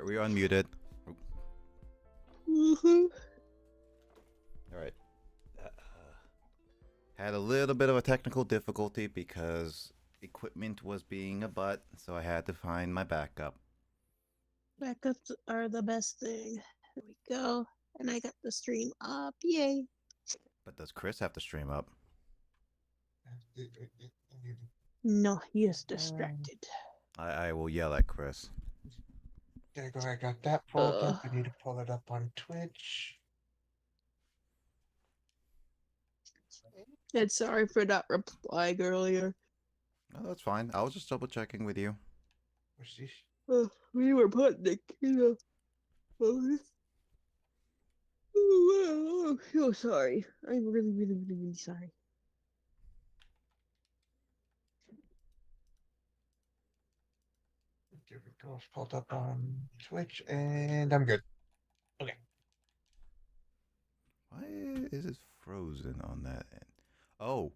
Alright, we're unmuted. Mm-hmm. Alright. Had a little bit of a technical difficulty because equipment was being a butt, so I had to find my backup. Backups are the best thing. There we go. And I got the stream up. Yay. But does Chris have to stream up? No, he is distracted. I will yell at Chris. There you go. I got that pulled up. I need to pull it up on Twitch. And sorry for not replying earlier. Oh, that's fine. I was just double checking with you. What's this? We were putting the kid Oh, so sorry. I'm really sorry. There we go. It's pulled up on Twitch, and I'm good. Okay. Why is it frozen on that end? Oh,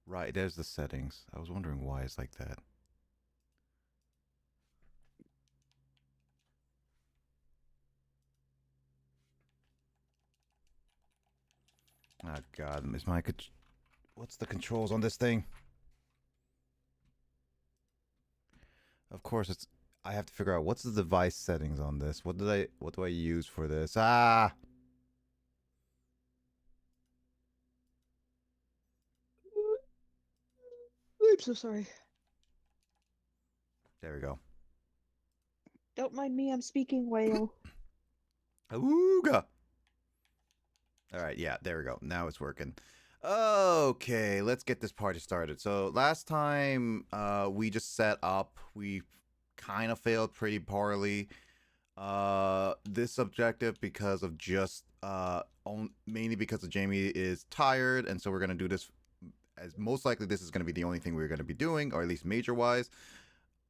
right. There's the settings. I was wondering why it's like that. Oh, God. Is my... What's the controls on this thing? Of course, it's... I have to figure out what's the device settings on this. What do I use for this? Ah! I'm so sorry. There we go. Don't mind me, I'm speaking whale. Ooga! Alright, yeah, there we go. Now it's working. Okay, let's get this party started. So last time we just set up. We kind of failed pretty poorly. This objective because of just mainly because of Jamie is tired, and so we're gonna do this as most likely this is gonna be the only thing we're gonna be doing, or at least major wise.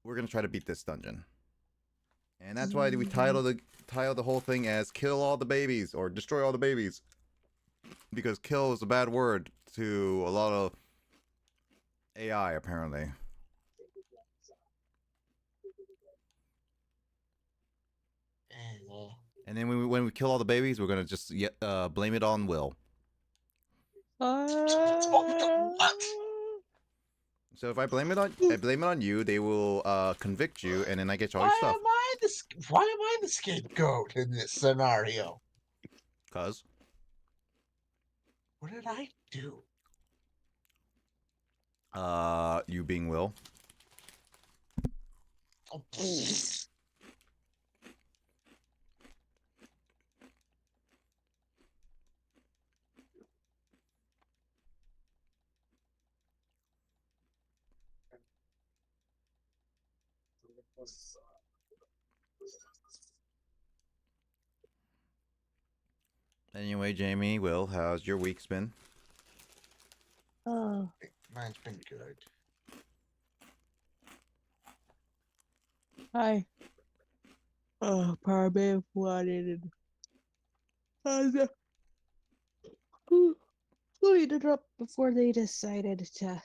We're gonna try to beat this dungeon. And that's why we title the whole thing as "Kill all the babies" or "Destroy all the babies," because "kill" is a bad word to a lot of AI apparently. And then when we kill all the babies, we're gonna just blame it on Will. So if I blame it on you, they will convict you, and then I get all your stuff. Why am I the scapegoat in this scenario? Cause What did I do? you being Will. Oh, Anyway, Jamie, Will, how's your week's been? Oh, mine's been good. hi. Oh, Parbe wanted and who ended up before they decided to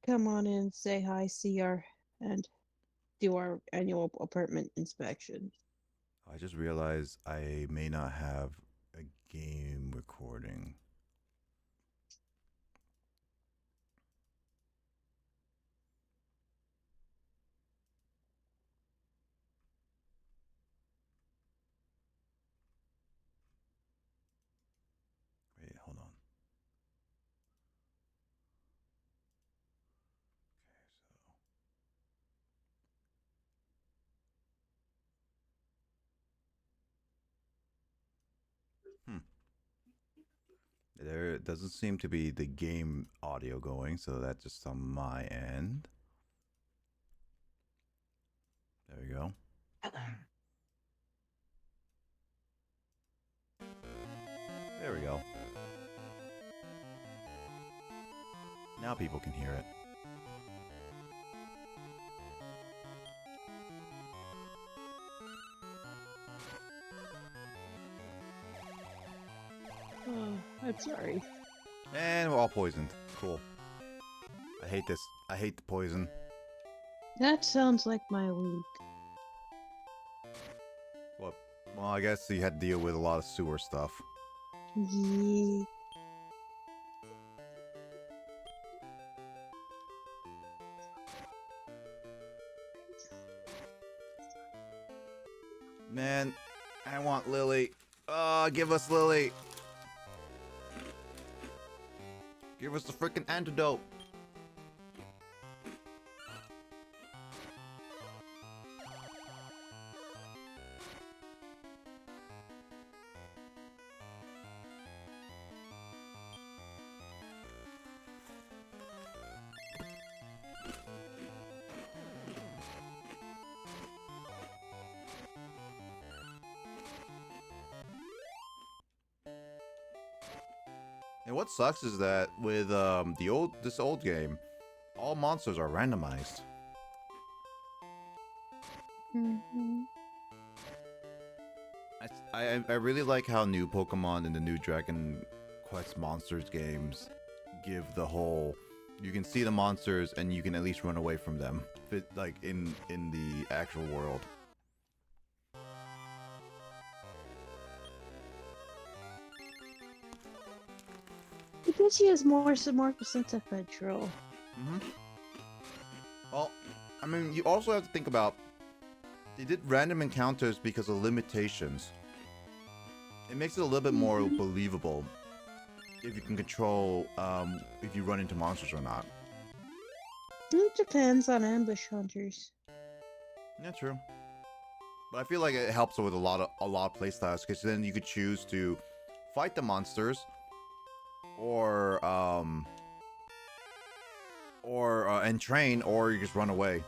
come on in, say hi, see our, and do our annual apartment inspection. I just realized I may not have a game recording. Wait, hold on. There doesn't seem to be the game audio going, so that's just on my end. There we go. There we go. Now people can hear it. Oh, I'm sorry. And we're all poisoned. Cool. I hate this. I hate the poison. That sounds like my week. Well, I guess you had to deal with a lot of sewer stuff. Yeah. Man, I want Lily. Give us Lily. Give us the freaking antidote. And what sucks is that with this old game, all monsters are randomized. Mhm. I really like how new Pokemon and the new Dragon Quest Monsters games give the whole. You can see the monsters and you can at least run away from them, like in the actual world. Because he has more sense of control. Well, I mean, you also have to think about they did random encounters because of limitations. It makes it a little bit more believable if you can control if you run into monsters or not. It depends on ambush hunters. Yeah, true. But I feel like it helps with a lot of playstyles because then you could choose to fight the monsters or and train, or you just run away.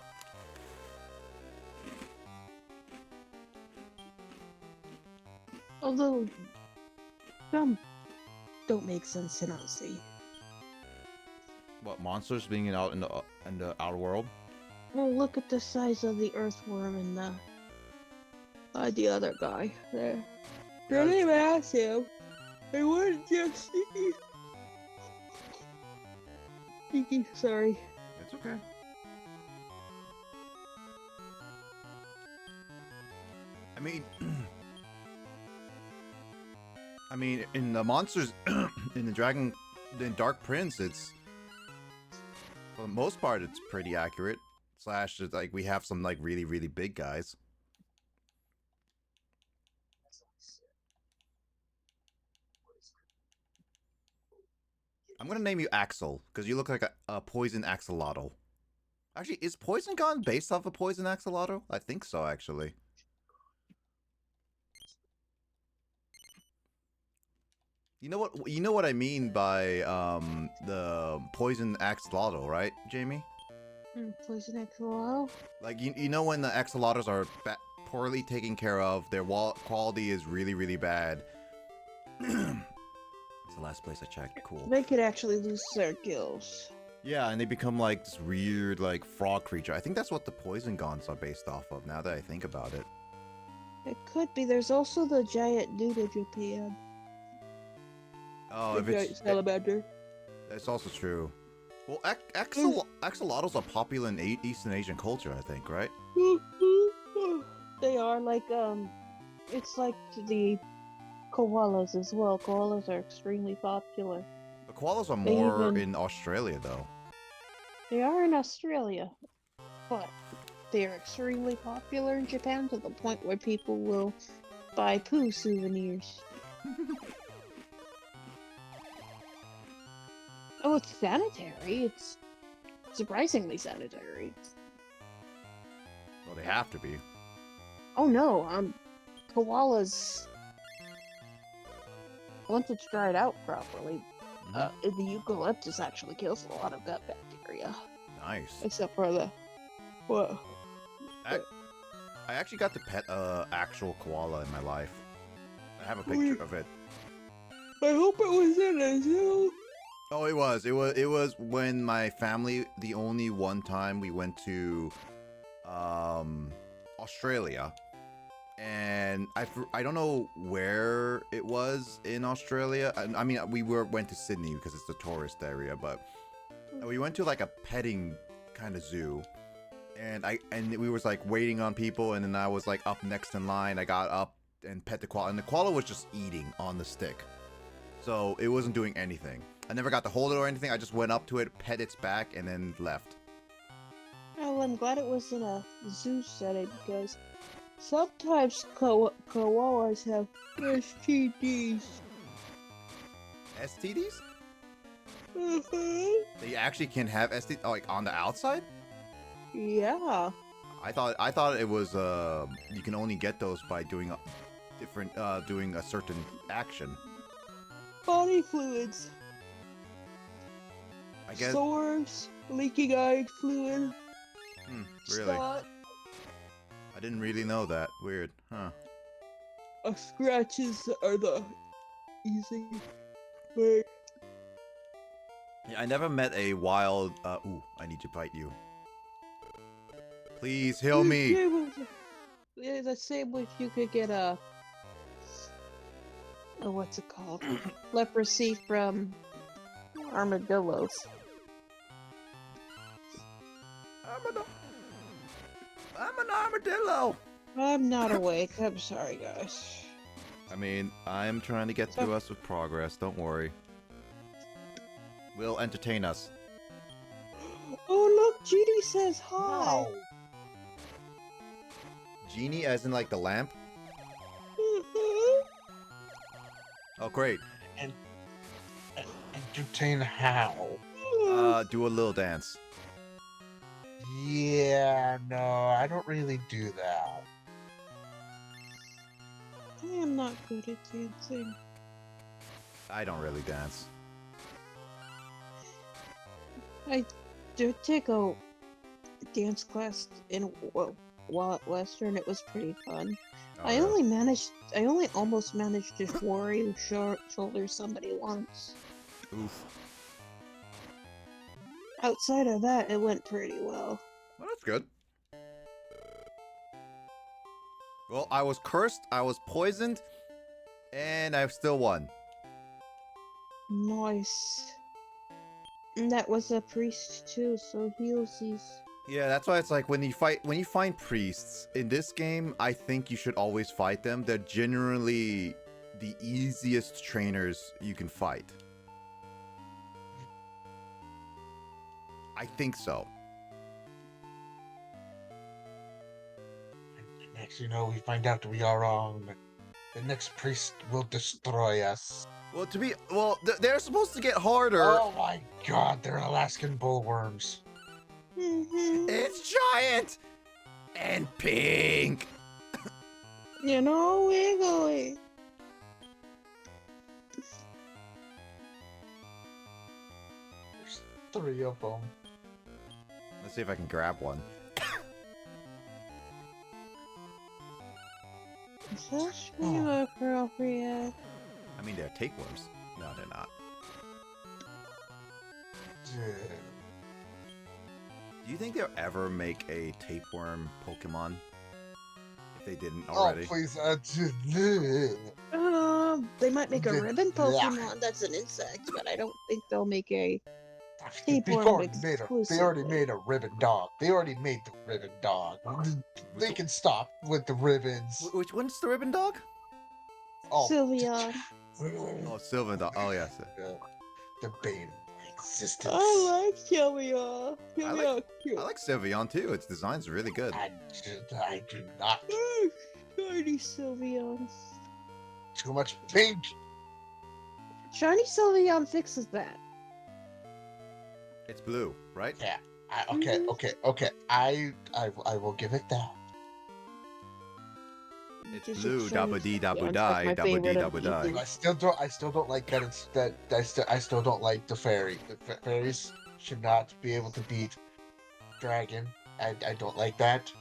Although some don't make sense in Aussie. What, monsters being out in the outer world? Well, look at the size of the earthworm and the other guy. They're really massive. They weren't just sneaky. Sorry. It's okay. I mean, in the monsters, in the Dark Prince, it's for the most part it's pretty accurate. Slash, it's like we have some like really really big guys. I'm gonna name you Axel because you look like a poison axolotl. Actually, is Poison Gun based off a poison axolotl? I think so, actually. You know what? You know what I mean by the poison axolotl, right, Jamie? Poison axolotl? Like you know when the axolotls are poorly taken care of, their quality is really really bad. It's the last place I checked. Cool. They could actually lose their gills. Yeah, and they become like this weird like frog creature. I think that's what the poison gons are based off of. Now that I think about it. It could be. There's also the giant dude in Japan. Oh, the giant salamander. That's also true. Well, axolotls are popular in Eastern Asian culture, I think, right? They are like it's like the koalas as well. Koalas are extremely popular. The koalas are more in Australia, though. They are in Australia, but they are extremely popular in Japan to the point where people will buy poo souvenirs. Oh, it's sanitary. It's surprisingly sanitary. Well, they have to be. Oh no, koalas. Once it's dried out properly, the eucalyptus actually kills a lot of gut bacteria. Nice. Except for the what? I actually got to pet actual koala in my life. I have a picture of it. I hope it was in a zoo. Oh, it was. It was when my family. The only one time we went to, Australia, and I don't know where it was in Australia. I mean, we went to Sydney because it's the tourist area, but we went to like a petting kind of zoo, and we was like waiting on people, and then I was like up next in line. I got up and pet the koala, and the koala was just eating on the stick, so it wasn't doing anything. I never got to hold it or anything. I just went up to it, pet its back, and then left. Oh, I'm glad it was in a zoo setting because sometimes koalas have STDs. STDs? Mm-hmm. They actually can have STDs, like on the outside? Yeah. I thought it was you can only get those by doing a different doing a certain action. Body fluids. I guess. Sores, leaking eye fluid. Really? Spot. I didn't really know that. Weird, huh? Scratches are the easy way. Yeah, I never met a wild. Ooh, I need to bite you. Please heal me. Yeah, the same if you could get a what's it called? Leprosy from armadillos. I'm an armadillo. I'm not awake. I'm sorry, guys. I mean, I'm trying to get through us with progress. Don't worry. Will entertain us. Oh look, Judy says hi. Wow. Genie, as in like the lamp. Mhm. Oh, great. Entertain how? Do a little dance. Yeah, no, I don't really do that. I am not good at dancing. I don't really dance. I did take a dance class in while at Western. It was pretty fun. Oh, I really? only almost managed to shoulder somebody once. Oof. Outside of that, it went pretty well. Well, that's good. Well, I was cursed, I was poisoned, and I've still won. Nice. And that was a priest too, so healsies. Yeah, that's why it's like when you find priests in this game, I think you should always fight them. They're generally the easiest trainers you can fight. I think so. And next, we find out we are wrong. The next priest will destroy us. Well, they're supposed to get harder. Oh my god, they're Alaskan bullworms. Mm-hmm. It's giant and pink. You know, wiggly. There's 3 of them. Let's see if I can grab one. Is that stream appropriate? I mean, they're tapeworms. No, they're not. Do you think they'll ever make a tapeworm Pokemon? If they didn't already. Oh, please. They might make a The- ribbon yeah. Pokemon that's an insect, but I don't think they'll make a They tapeworm already made a ribbon dog. They already made the ribbon dog. They can stop with the ribbons. Which one's the ribbon dog? Oh, Sylveon. Oh, Sylvan dog. Oh, yes. The bane of my existence. I like Sylveon. Sylveon cute. I like Sylveon too. Its design's really good. I do not. Shiny Sylveon. Too much pink. Shiny Sylveon fixes that. It's blue, right? Yeah. Okay. I will give it that. It's Just blue. shiny Dabba dee Sylveon's dabba like die. my Dabba dee favorite of dabba the die. evening. I still don't like that. I still don't like the fairy. The fairies should not be able to beat dragon. I don't like that.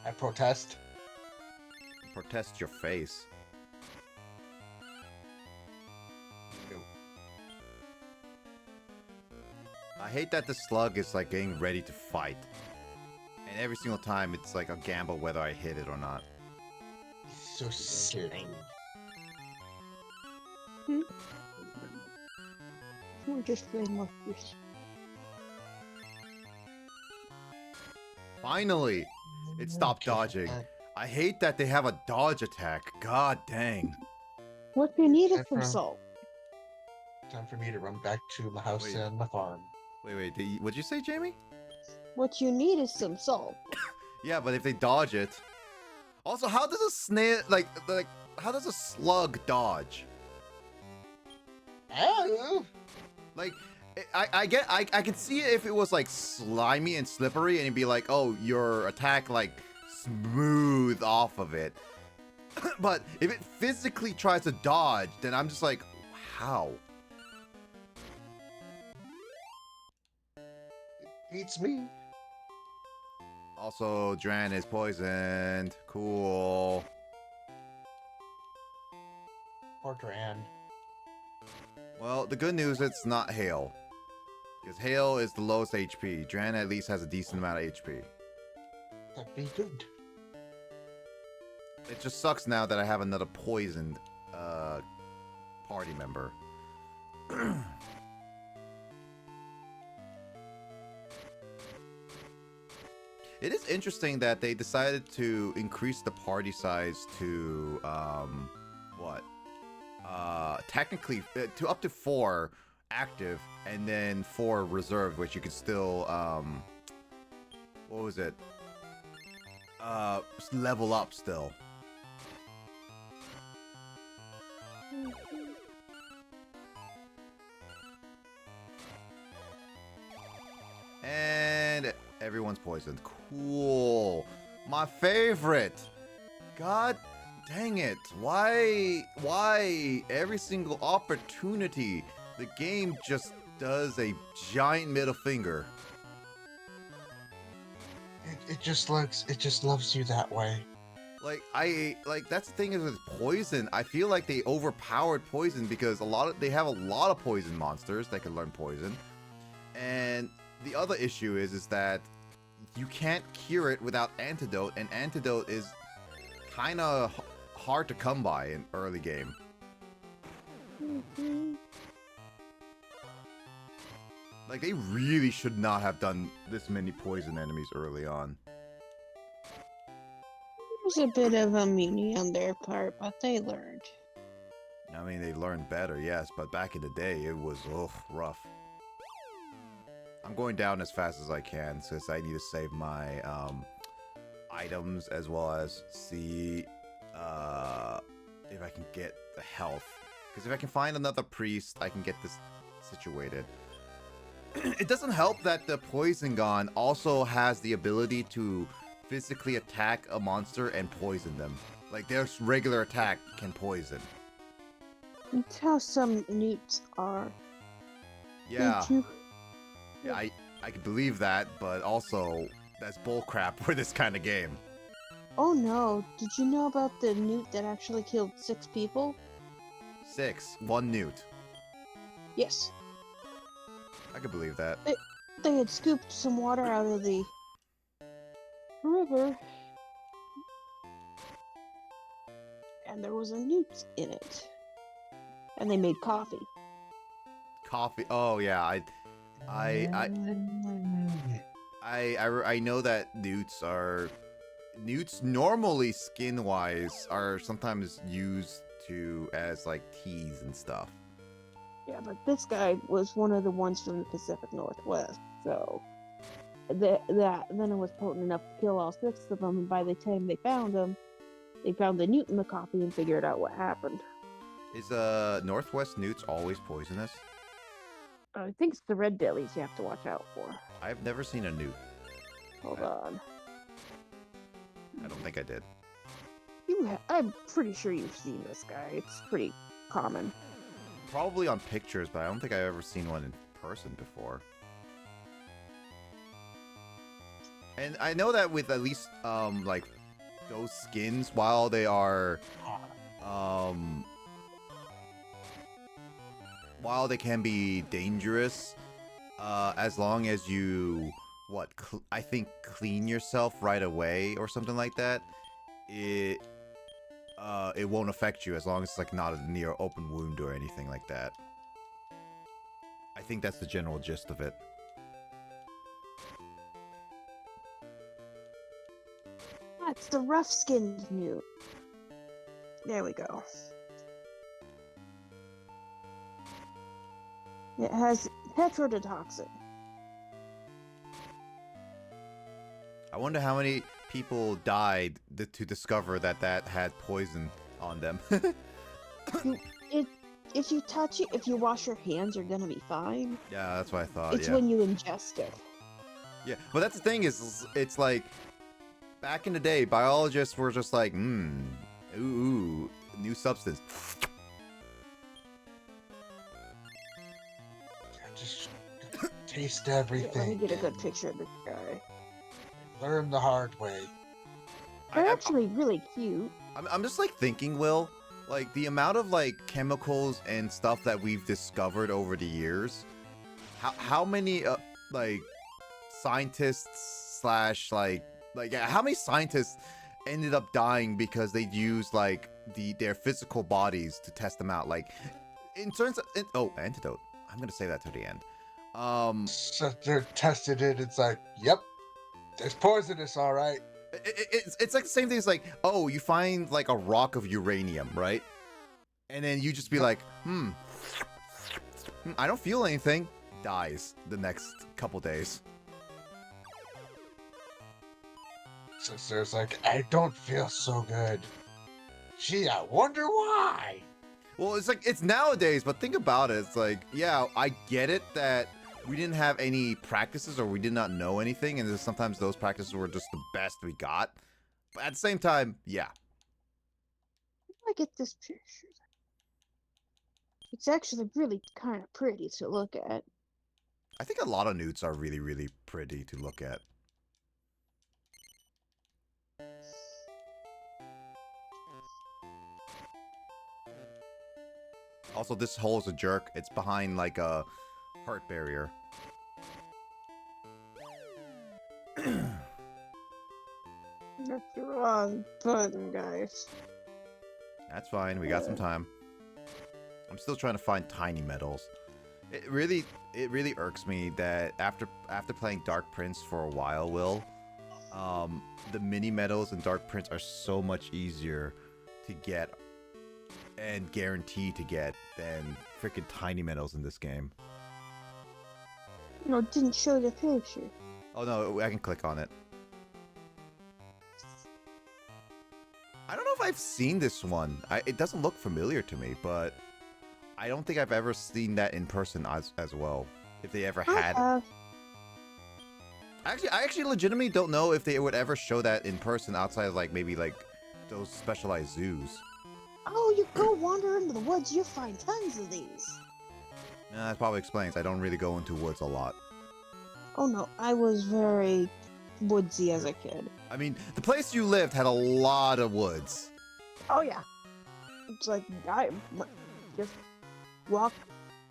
I protest. Protest your face. No. I hate that the slug is like getting ready to fight. And every single time it's like a gamble whether I hit it or not. So silly. We're just playing monsters. Finally! It stopped dodging. I hate that they have a dodge attack. God dang. What you need is Time some for- salt. Time for me to run back to my house Wait. and my farm. Wait, what'd you say, Jamie? What you need is some salt. Yeah, but if they dodge it. Also, how does a snail like how does a slug dodge? Oh, Like I can see it if it was like slimy and slippery and it'd be like, oh, your attack like smooth off of it. But if it physically tries to dodge, then I'm just like, how? beats me. Also, Dran is poisoned. Cool. Poor Dran. Well, the good news, it's not Hail. Because Hail is the lowest HP. Dran at least has a decent amount of HP. That'd be good. It just sucks now that I have another poisoned party member. It is interesting that they decided to increase the party size to what? Technically to up to 4 active and then 4 reserved, which you can still what was it? Level up still. And everyone's poisoned. Cool. My favorite. God dang it. Why every single opportunity the game just does a giant middle finger? It just loves you that way. Like that's the thing is with poison. I feel like they overpowered poison because they have a lot of poison monsters that can learn poison. And the other issue is that you can't cure it without antidote, and antidote is kind of hard to come by in early game. Like they really should not have done this many poison enemies early on. It was a bit of a meanie on their part, but they learned. I mean, they learned better, yes, but back in the day, it was rough. I'm going down as fast as I can since I need to save my items as well as see if I can get the health. Because if I can find another priest, I can get this situated. It doesn't help that the Poison Gun also has the ability to physically attack a monster and poison them. Like their regular attack can poison. That's how some newts are. Yeah. Did you? Yeah, I can believe that, but also that's bullcrap for this kind of game. Oh no, did you know about the newt that actually killed 6 people? 6, 1 newt. Yes. I can believe that. They had scooped some water out of the river, and there was a newt in it. And they made coffee. Coffee. Oh yeah, I know that newts normally skin wise are sometimes used as like teas and stuff. Yeah, but this guy was one of the ones from the Pacific Northwest, so then it was potent enough to kill all 6 of them. And by the time they found them, they found the newt in the coffee and figured out what happened. Is Northwest newts always poisonous? I think it's the red bellies you have to watch out for. I've never seen a newt. Hold on. I don't think I did. I'm pretty sure you've seen this guy. It's pretty common. Probably on pictures, but I don't think I've ever seen one in person before. And I know that with at least like those skins, while they are while they can be dangerous, as long as you I think clean yourself right away or something like that, it won't affect you as long as it's like not a near open wound or anything like that. I think that's the general gist of it. That's It's the rough-skinned newt. There we go. It has tetrodotoxin. I wonder how many people died to discover that had poison on them. If you touch it, if you wash your hands, you're gonna be fine. Yeah, that's what I thought. It's yeah. when you ingest it. Yeah, but that's the thing is, it's like back in the day, biologists were just like, ooh, new substance. Just taste Let me everything. get a good picture of this guy. Learn the hard way. They're actually really cute. I'm just like thinking, Will, like the amount of like chemicals and stuff that we've discovered over the years. How many like scientists slash like how many scientists ended up dying because they used like their physical bodies to test them out? Like in terms of antidote. I'm gonna say that to the end. So they're tested it. It's like, yep, there's poisonous, all right. It's like the same thing as like, oh, you find like a rock of uranium, right? And then you just be like, I don't feel anything. Dies the next couple days. So there's like, I don't feel so good. Gee, I wonder why. Well, it's like, it's nowadays, but think about it. It's like, yeah, I get it that we didn't have any practices or we did not know anything, and sometimes those practices were just the best we got. But at the same time, yeah. I get this picture. It's actually really kind of pretty to look at. I think a lot of newts are really, really pretty to look at. Also, this hole is a jerk. It's behind like a heart barrier. That's the wrong button, guys. That's fine. We got some time. I'm still trying to find tiny metals. It really irks me that after playing Dark Prince for a while, Will, the mini metals in Dark Prince are so much easier to get and guaranteed to get than freaking tiny metals in this game. No, it didn't show the picture. Oh no, I can click on it. I don't know if I've seen this one. It doesn't look familiar to me, but I don't think I've ever seen that in person as well. If they ever had. I actually legitimately don't know if they would ever show that in person outside of like maybe like those specialized zoos. Oh, you go wander into the woods, you find tons of these. That probably explains. I don't really go into woods a lot. Oh no, I was very woodsy as a kid. I mean, the place you lived had a lot of woods. Oh yeah. It's like I just walk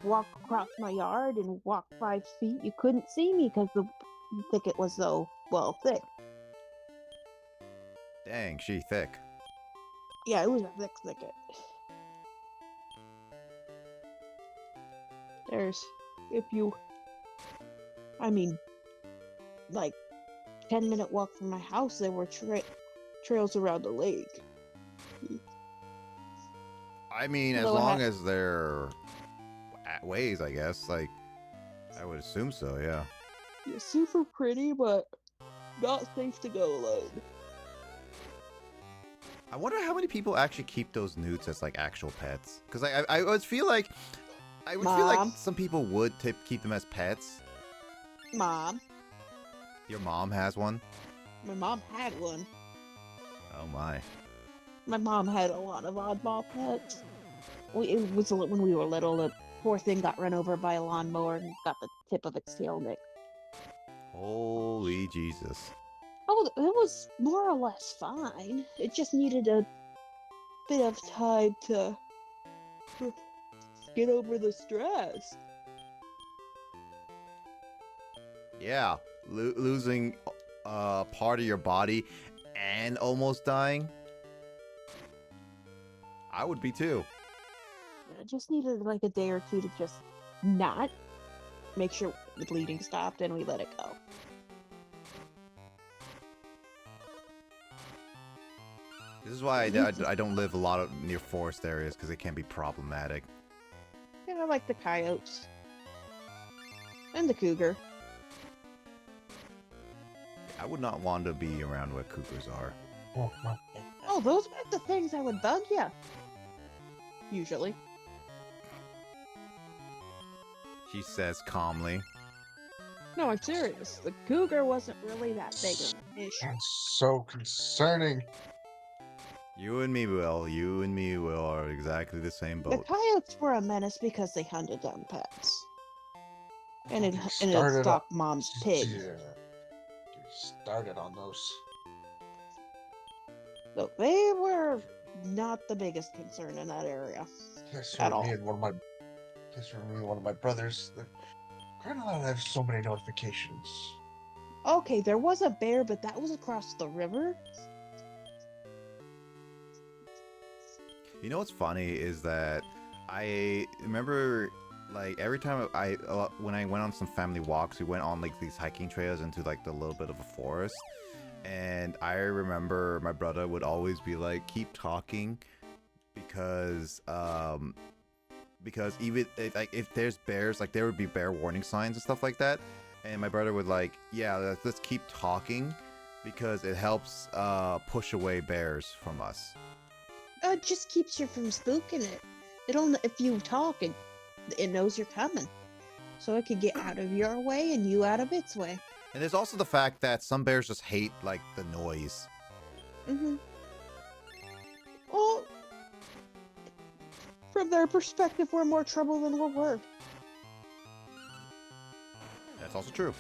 across my yard and walk 5 feet. You couldn't see me because the thicket was so thick. Dang, she thick. Yeah, it was a thick thicket. There's, like 10-minute walk from my house, there were trails around the lake. I mean, as long as they're ways, I guess. Like, I would assume so, yeah. It's super pretty, but not safe to go alone. I wonder how many people actually keep those newts as like actual pets. Because I would feel like some people would keep them as pets. Mom. Your mom has one? My mom had one. Oh my. My mom had a lot of oddball pets. It was when we were little. The poor thing got run over by a lawnmower and got the tip of its tail nicked. Holy Jesus. Oh, it was more or less fine. It just needed a bit of time to get over the stress. Yeah, losing part of your body and almost dying. I would be too. It just needed like a day or two to just not make sure the bleeding stopped and we let it go. This is why I don't live a lot of near forest areas because it can be problematic. Kind of like the coyotes and the cougar. I would not want to be around where cougars are. Oh, those are the things that would bug you. Usually. She says calmly. No, I'm serious. The cougar wasn't really that big of an issue. That's so concerning. You and me, Will. You and me, Will, are exactly the same The boat. coyotes were a menace because they hunted down pets. And it Started stalked mom's pig. Yeah. You started on those. So they were not the biggest concern in that area. Yes, At for all. me and one of my brothers. Kind of have so many notifications. Okay, there was a bear, but that was across the river. You know what's funny is that I remember, like, every time when I went on some family walks, we went on like these hiking trails into like the little bit of a forest, and I remember my brother would always be like, keep talking, because even if there's bears, like there would be bear warning signs and stuff like that, and my brother would like, yeah, let's keep talking because it helps push away bears from us. It just keeps you from spooking it. If you talk, it knows you're coming. So it could get out of your way and you out of its way. And there's also the fact that some bears just hate like the noise. Mm-hmm. Well, from their perspective, we're more trouble than we're worth. That's also true.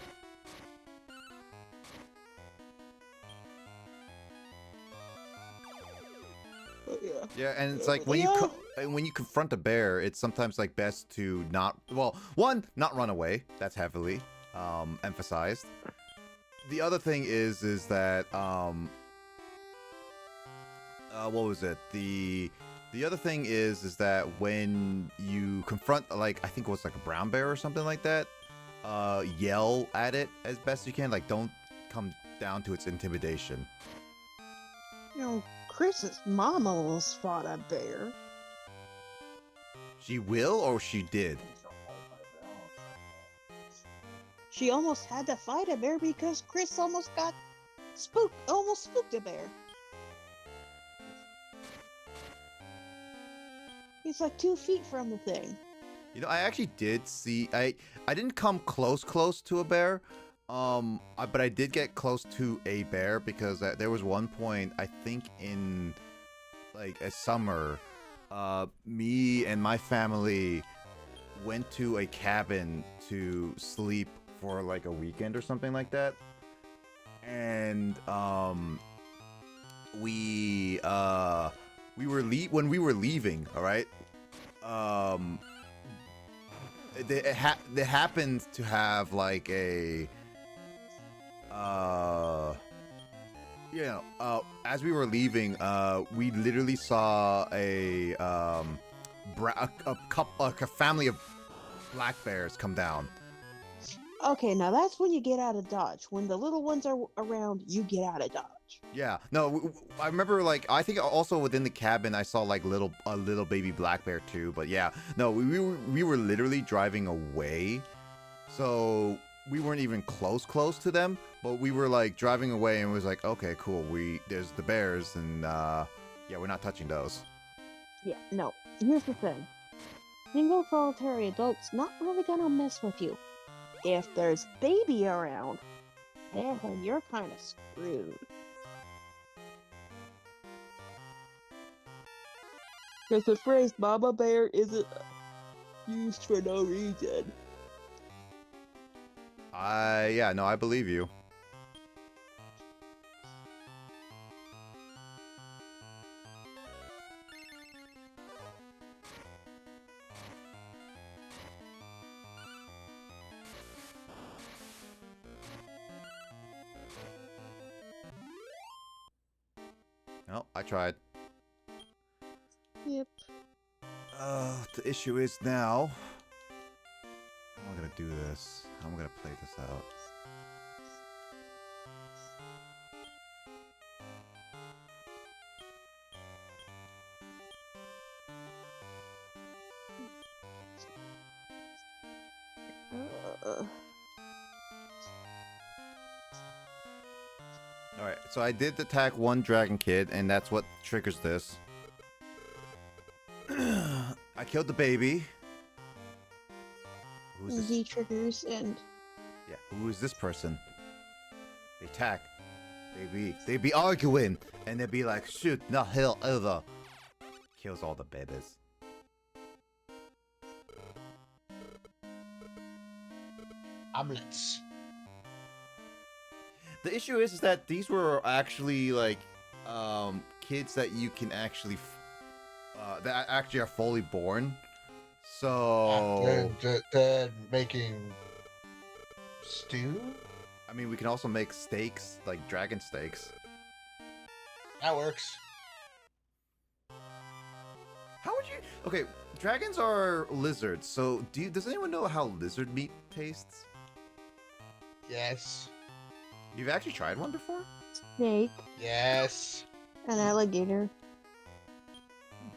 Yeah, and it's like when you confront a bear, it's sometimes like best to not not run away. That's heavily emphasized. The other thing is that what was it? The other thing is that when you confront, like, I think it was like a brown bear or something like that, yell at it as best you can. Like, don't come down to its intimidation. You know, Chris's mom almost fought a bear. She will, or she did? She almost had to fight a bear because Chris almost spooked a bear. He's like 2 feet from the thing. You know, I actually did see. I didn't come close to a bear, but I did get close to a bear because there was one point, I think in like a summer, me and my family went to a cabin to sleep for like a weekend or something like that, and when we were leaving, all right, they happened to have like a as we were leaving, we literally saw a family of black bears come down. Okay, now that's when you get out of Dodge. When the little ones are around, you get out of Dodge. Yeah, no, I remember, like, I think also within the cabin I saw like a little baby black bear too. But yeah, no, we were literally driving away, so we weren't even close to them. But we were like driving away and it was like, okay, cool. There's the bears, and yeah, we're not touching those. Yeah, no. Here's the thing. Single solitary adults not really gonna mess with you. If there's baby around, then you're kind of screwed. Because the phrase "mama bear" isn't used for no reason. Yeah, no, I believe you. No, I tried. Yep. The issue is now, how am I gonna do this? How am I gonna play this out? Uh, Alright, so I did attack one dragon kid, and that's what triggers this. I killed the baby. Who's this? Z triggers and Yeah, who is this person? They attack. They be arguing, and they be like, shoot, no hell ever. Kills all the babies. Omelets. The issue is that these were actually like kids that you can actually that actually are fully born. So They're making stew. I mean, we can also make steaks, like dragon steaks. That works. How would you? Okay, dragons are lizards. So does anyone know how lizard meat tastes? Yes. You've actually tried one before? snake, Yes. an alligator.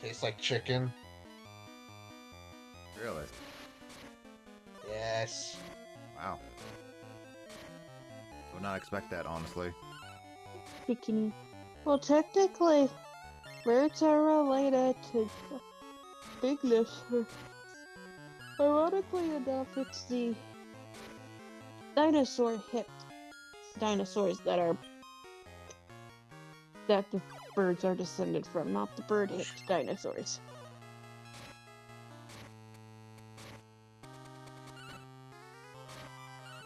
Tastes like chicken. Really? Yes. Wow. Would not expect that, honestly. Bikini. Well, technically, birds are related to English. Ironically enough, it's the dinosaurs that the birds are descended from, not the bird-hipped dinosaurs.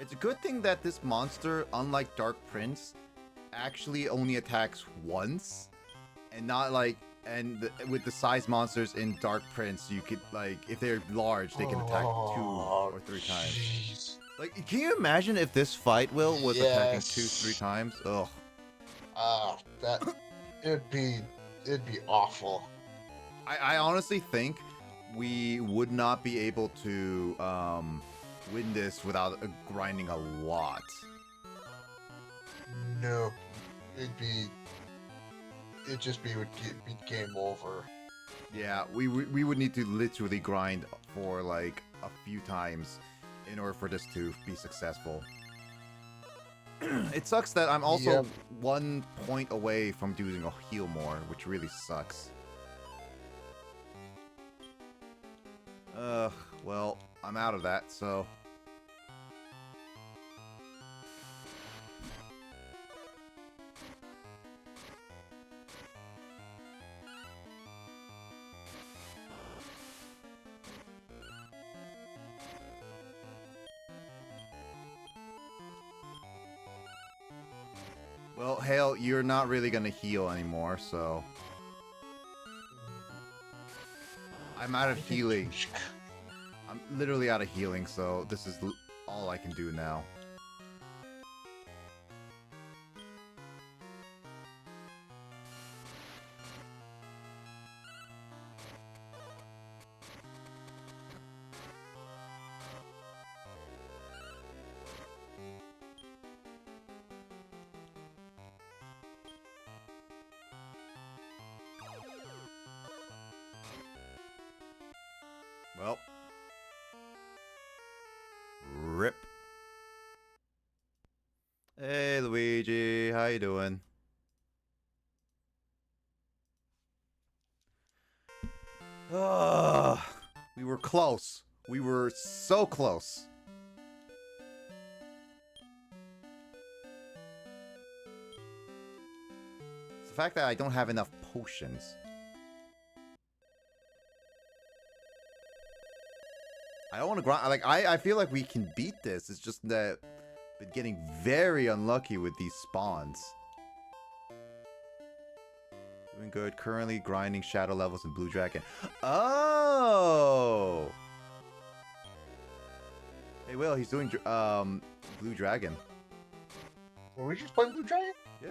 It's a good thing that this monster, unlike Dark Prince, actually only attacks once, and not like with the size monsters in Dark Prince, you could like if they're large, they can attack 2 or 3 times. Jeez. Like, can you imagine if this fight was attacking Yes. 2-3 times? Ugh. That it'd be awful. I honestly think we would not be able to win this without grinding a lot. No, it'd just be game over. Yeah, we would need to literally grind for like a few times in order for this to be successful. It sucks that I'm also Yep. 1 point away from doing a heal more, which really sucks. Well, I'm out of that, so... Well, Hale, you're not really gonna heal anymore, so... I'm out of healing. I'm literally out of healing, so this is all I can do now. Well. Rip. Hey, Luigi. How you doing? We were close. We were so close. It's the fact that I don't have enough potions. I don't want to grind. Like, I feel like we can beat this. It's just that been getting very unlucky with these spawns. Doing good. Currently grinding shadow levels in Blue Dragon. Oh! Hey, Will, he's doing Blue Dragon. Were we just playing Blue Dragon? Yeah.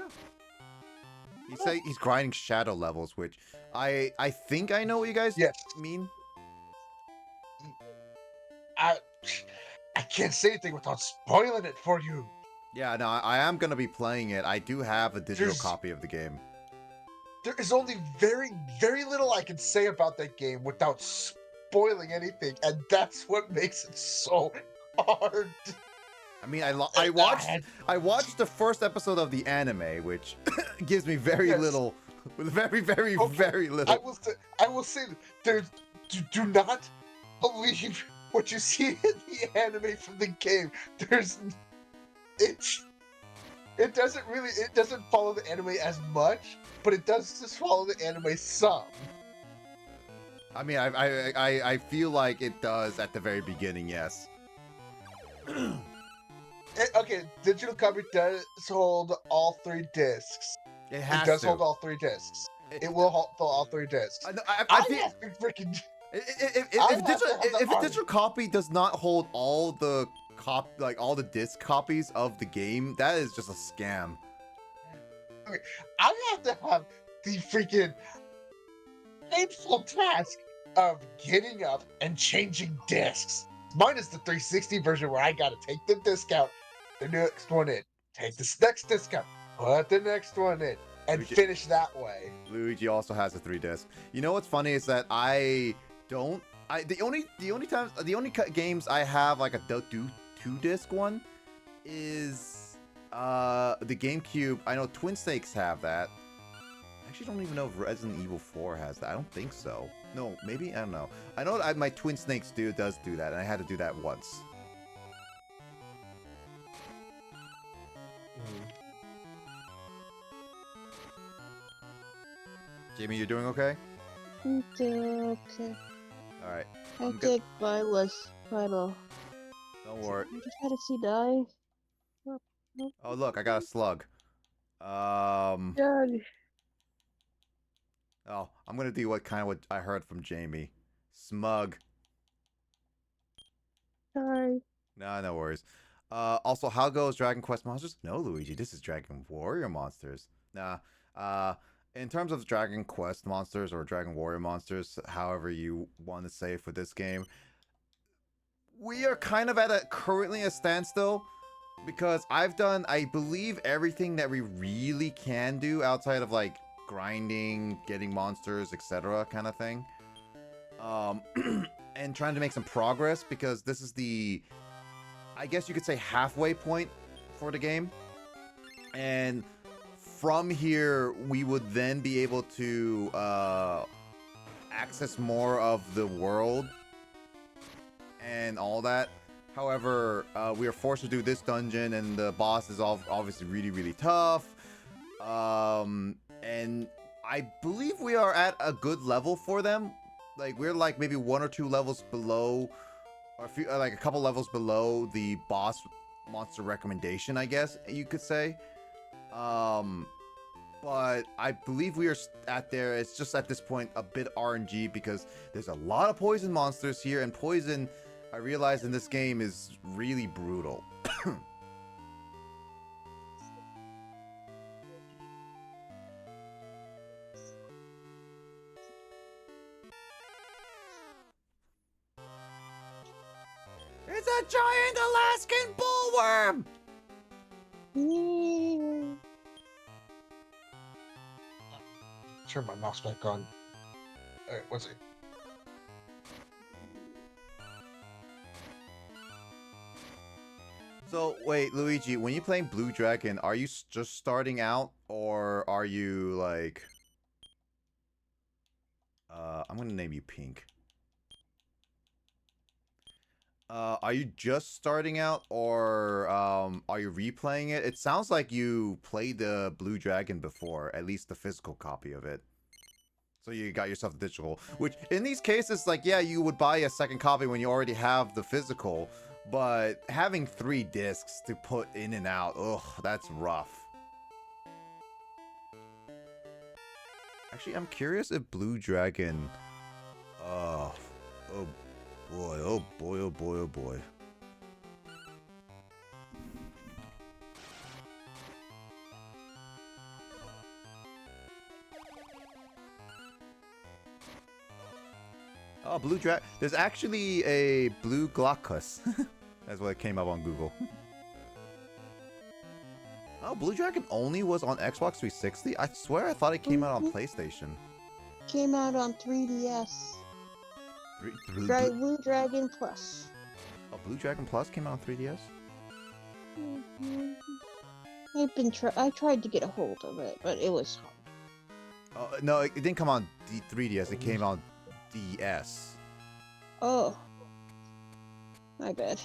He say he's grinding shadow levels, which I think I know what you guys Yes. mean. I can't say anything without spoiling it for you. Yeah, no, I am gonna be playing it. I do have a digital There's- copy of the game. There is only very, very little I can say about that game without spoiling anything, and that's what makes it so hard. I mean, I watched the first episode of the anime, which gives me very Yes. little, very very Okay, very little. I will say there's do not believe what you see in the anime from the game. It doesn't follow the anime as much, but it does just follow the anime some. I mean, I feel like it does at the very beginning, yes. Okay, digital copy does hold all 3 discs. It It has does to. hold all 3 discs. It will hold all 3 discs. I feel have to freaking. if a digital copy does not hold all the all the disc copies of the game, that is just a scam. I have to have the freaking painful task of getting up and changing discs. Mine is the 360 version where I gotta take the disc out, the next one in, take this next disc out, put the next one in, and finish that way. Luigi also has a 3-disc. You know what's funny is that the only games I have like a 2-disc one is the GameCube. I know Twin Snakes have that. I actually don't even know if Resident Evil 4 has that. I don't think so. No, maybe, I don't know. I know that my Twin Snakes does do that, and I had to do that once. Jamie, you doing okay? Okay. Alright. I think mine was quite a. Don't worry. I just had to see die. Oh, look, I got a slug. God. Oh, I'm gonna do what I heard from Jamie. Smug. Sorry. Nah, no worries. Also, how goes Dragon Quest Monsters? No, Luigi, this is Dragon Warrior Monsters. Nah. In terms of Dragon Quest Monsters or Dragon Warrior Monsters, however you want to say for this game, we are kind of at currently a standstill because I've done, I believe, everything that we really can do outside of like grinding, getting monsters, etc. kind of thing. And trying to make some progress because this is the, I guess you could say, halfway point for the game. And from here, we would then be able to access more of the world and all that. However, we are forced to do this dungeon, and the boss is obviously really, really tough. And I believe we are at a good level for them. Like, we're like maybe 1 or 2 levels below, or like a couple levels below the boss monster recommendation, I guess you could say. But I believe we are at there. It's just at this point a bit RNG because there's a lot of poison monsters here, and poison, I realize in this game, is really brutal. It's a giant Alaskan bullworm! Yeah. Turn my mouse back on. Alright, what's it? So, wait, Luigi, when you're playing Blue Dragon, are you just starting out, or are you, like... I'm gonna name you Pink. Are you just starting out, or, are you replaying it? It sounds like you played the Blue Dragon before, at least the physical copy of it. So you got yourself the digital, which, in these cases, like, yeah, you would buy a second copy when you already have the physical, but having 3 discs to put in and out, ugh, that's rough. Actually, I'm curious if Blue Dragon, oh boy, oh boy, oh boy, oh boy. Oh, Blue Dragon. There's actually a Blue Glaucus. That's what came up on Google. Oh, Blue Dragon only was on Xbox 360? I swear I thought it came out on PlayStation. Came out on 3DS. Blue Blue Dragon Plus. Oh, Blue Dragon Plus came out on 3DS? Mhm. I tried to get a hold of it, but it was hard. Oh, no, it didn't come on 3DS. It came on DS. Oh, my bad.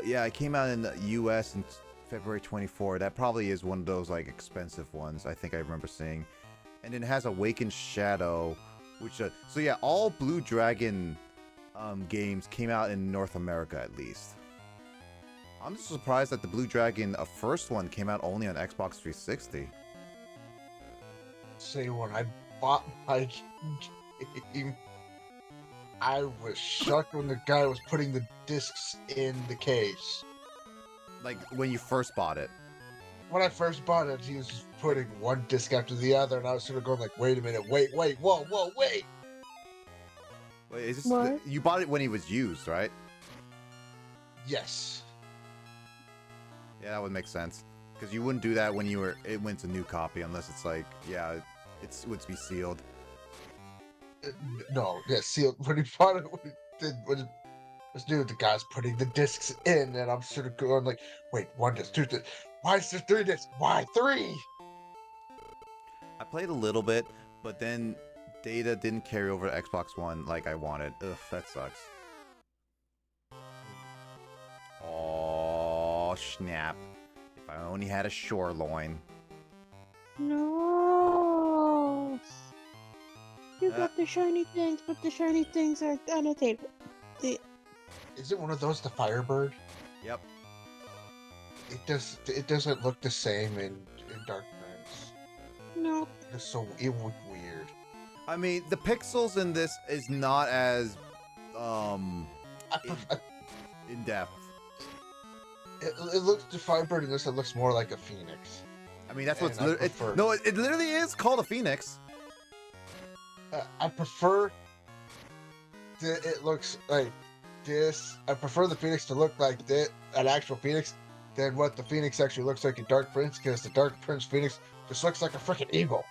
Yeah, it came out in the US in February 24. That probably is one of those, like, expensive ones I think I remember seeing. And then it has Awakened Shadow, which, so yeah, all Blue Dragon games came out in North America, at least. I'm just surprised that the Blue Dragon first one came out only on Xbox 360. Say when I bought my game, I was shocked when the guy was putting the discs in the case. Like, when you first bought it. When I first bought it, he was just putting one disc after the other, and I was sort of going like, wait a minute, wait, whoa, wait! Wait, is this What? you bought it when it was used, right? Yes. Yeah, that would make sense. Because you wouldn't do that when it went to new copy, unless it's like, yeah, it would be sealed. No, yeah, sealed. When he bought it, when it was new, the guy's putting the discs in, and I'm sort of going like, wait, one disc, two discs. Why is there three discs? Why three? I played a little bit, but then data didn't carry over to Xbox One like I wanted. Ugh, that sucks. Oh, snap. If I only had a shoreloin. No. You got the shiny things, but the shiny things are annotated. Is it one of those, the Firebird? Yep. It doesn't look the same in Dark Prince. No. It looked weird. I mean, the pixels in this is not as in depth. It looks, the Firebird in this, it looks more like a phoenix. I mean, that's And what's I it literally is called a phoenix. I prefer that it looks like this. I prefer the phoenix to look like this, an actual phoenix, than what the phoenix actually looks like in Dark Prince, because the Dark Prince phoenix just looks like a freaking eagle.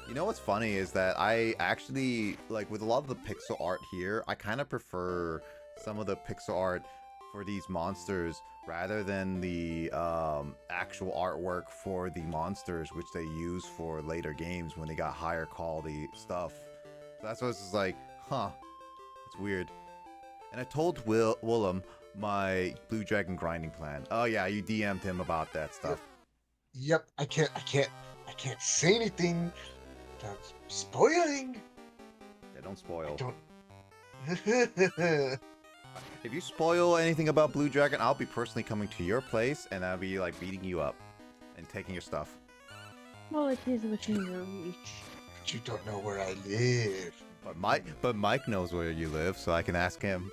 You know what's funny is that I actually, like, with a lot of the pixel art here, I kind of prefer some of the pixel art for these monsters rather than the actual artwork for the monsters, which they use for later games when they got higher quality stuff. So that's what it's just like, huh, it's weird. And I told Willem my Blue Dragon grinding plan. Oh yeah, you DM'd him about that stuff. Yep, I can't say anything without spoiling. Yeah, don't spoil. Don't. If you spoil anything about Blue Dragon, I'll be personally coming to your place and I'll be like beating you up and taking your stuff. Well, it is within your reach. But you don't know where I live. But Mike knows where you live, so I can ask him.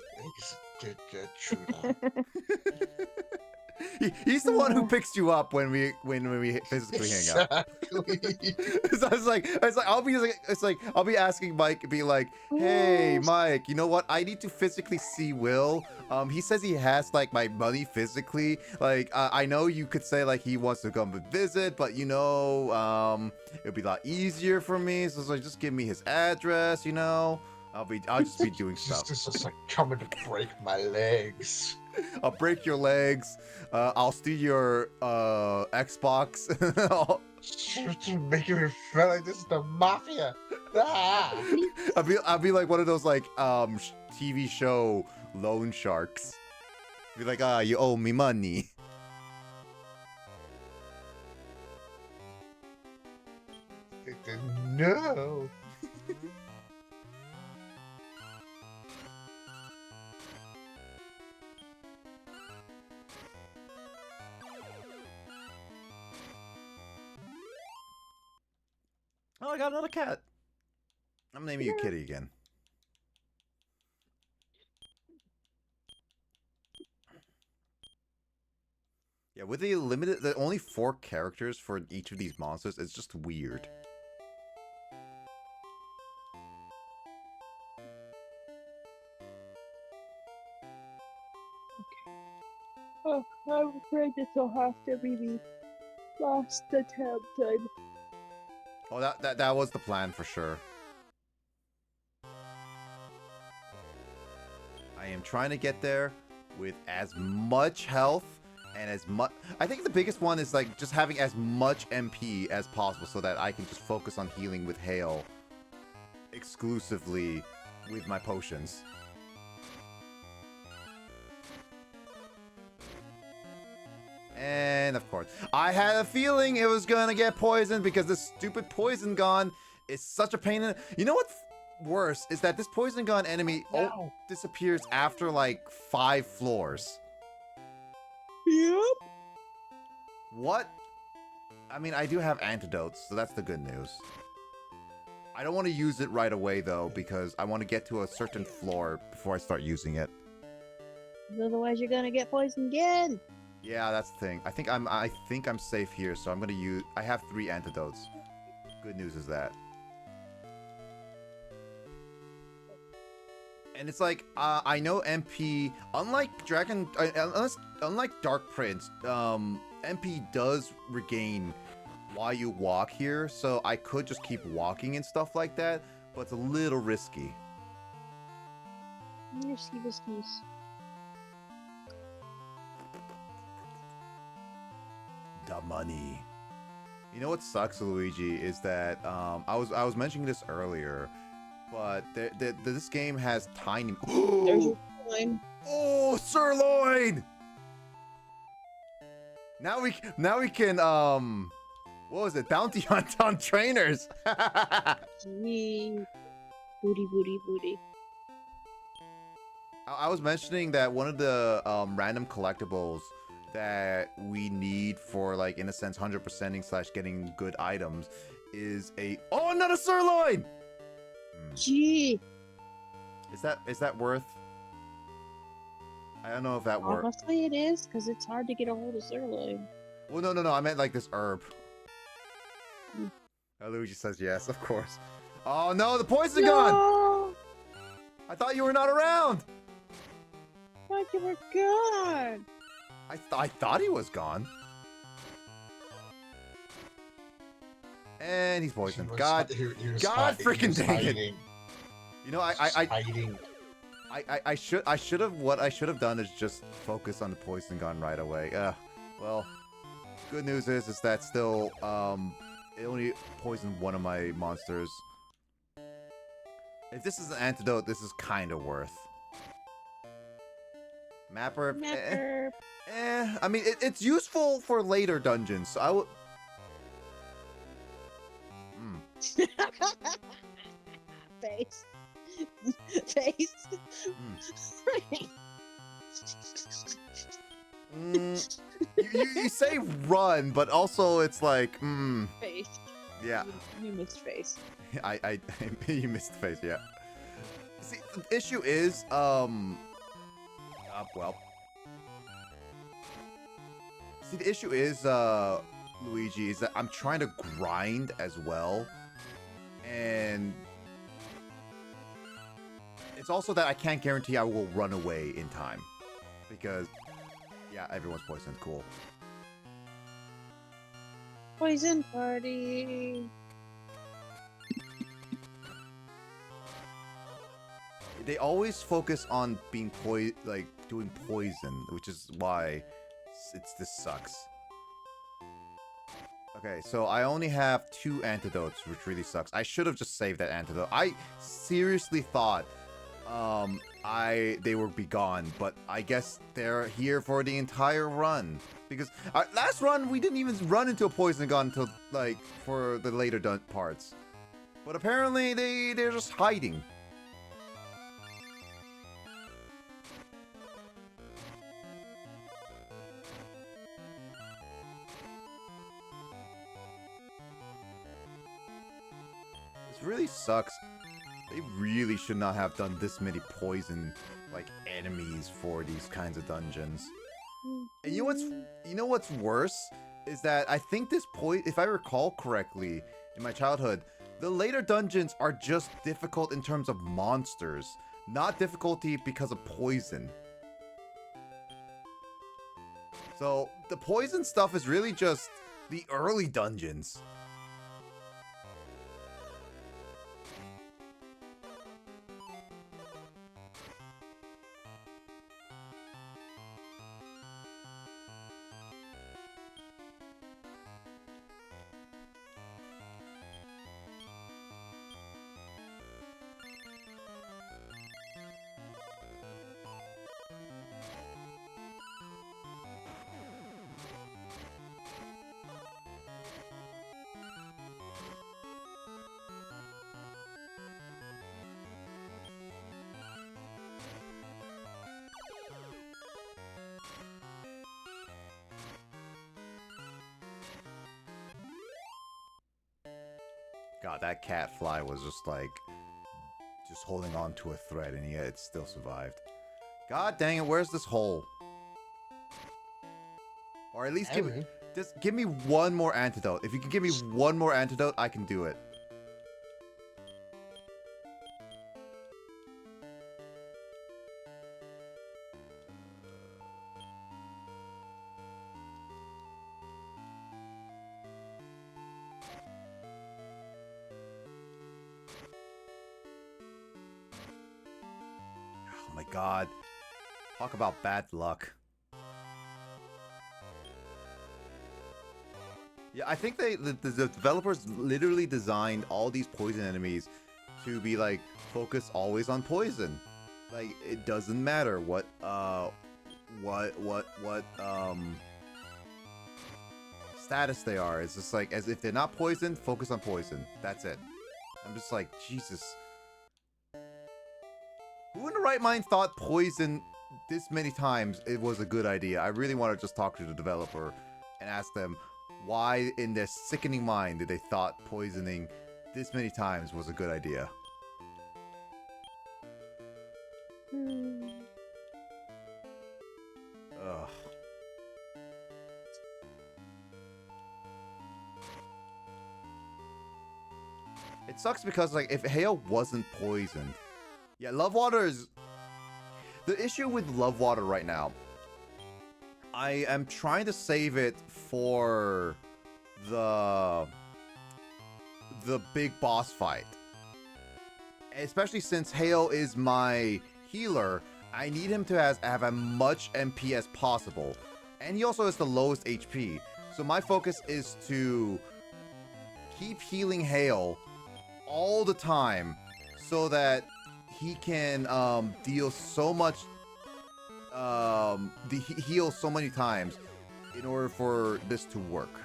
Good, true that. He's the one who picks you up when we physically hang out. Exactly. So I'll be asking Mike, be like, hey Yes. Mike, you know what? I need to physically see Will. He says he has like my money physically. Like I know you could say like he wants to come and visit, but you know, it'll be a lot easier for me. So it's like just give me his address, you know. I'll just be doing stuff. This is like coming to break my legs. I'll break your legs. I'll steal your Xbox. You're making me feel like this is the mafia. Ah! I'll be like one of those like TV show loan sharks. Be like, you owe me money. No. Oh, I got another cat. I'm naming you Kitty again. Yeah, with the only 4 characters for each of these monsters, it's just weird. Oh, I'm afraid this will have to be the last attempt. Oh, that was the plan for sure. I am trying to get there with as much health and as much. I think the biggest one is like just having as much MP as possible so that I can just focus on healing with hail exclusively with my potions. And of course, I had a feeling it was gonna get poisoned because this stupid poison gun is such a pain in. You know what's worse is that this poison gun enemy disappears after like 5 floors. Yep. What? I mean, I do have antidotes, so that's the good news. I don't want to use it right away though because I want to get to a certain floor before I start using it. Otherwise, you're gonna get poisoned again. Yeah, that's the thing. I think I'm safe here, so I'm gonna use. I have 3 antidotes. Good news is that. And it's like I know MP, unlike unlike Dark Prince, MP does regain while you walk here, so I could just keep walking and stuff like that, but it's a little risky. Risky biscuits. The money. You know what sucks, Luigi, is that I was mentioning this earlier, but this game has tiny. There's your line. Oh, sirloin! Now we can what was it? Bounty hunt on trainers. Gee. Booty, booty, booty. I was mentioning that one of the random collectibles that we need for, like, in a sense 100%ing / getting good items is a another sirloin. Gee. Is that worth? I don't know if that works. Honestly, it is, because it's hard to get a hold of sirloin. Well, no, I meant like this herb. Luigi says yes, of course. Oh no, the poison gun! I thought you were not around. I thought you were gone. I thought he was gone. And he's poisoned. God freaking dang it! You know, I should have. What I should have done is just focus on the poison gun right away. Well, good news is that still it only poisoned one of my monsters. If this is an antidote, this is kind of worth. Mapper. I mean, it's useful for later dungeons. So I would. Face. Face. You say run, but also it's like, Face. Yeah. You missed face. You missed the face, yeah. See, the issue is, well. See, the issue is, Luigi, is that I'm trying to grind as well. And it's also that I can't guarantee I will run away in time. Because, yeah, everyone's poisoned. Cool. Poison party. They always focus on being doing poison, which is why this sucks. Okay, so I only have 2 antidotes, which really sucks. I should have just saved that antidote. I seriously thought they would be gone, but I guess they're here for the entire run. Because last run we didn't even run into a poison gun until like for the later parts. But apparently they're just hiding. This really sucks. They really should not have done this many poison like enemies for these kinds of dungeons. And you know what's worse is that I think this if I recall correctly in my childhood, the later dungeons are just difficult in terms of monsters, not difficulty because of poison. So the poison stuff is really just the early dungeons. God, that cat fly was just like just holding on to a thread, and yet it still survived. God dang it, where's this hole? Or at least just give me one more antidote. If you can give me one more antidote, I can do it. Oh my god. Talk about bad luck. Yeah, I think the developers literally designed all these poison enemies to be like focused always on poison. Like it doesn't matter what status they are. It's just like as if they're not poisoned, focus on poison. That's it. I'm just like, Jesus. Who in the right mind thought poison this many times it was a good idea? I really want to just talk to the developer and ask them why in their sickening mind did they thought poisoning this many times was a good idea. Ugh. It sucks because like if Hale wasn't poisoned. Yeah, Love Water is... The issue with Love Water right now, I am trying to save it for the big boss fight. Especially since Hale is my healer, I need him to have as much MP as possible. And he also has the lowest HP. So my focus is to keep healing Hale all the time so that he can deal so much heal so many times in order for this to work.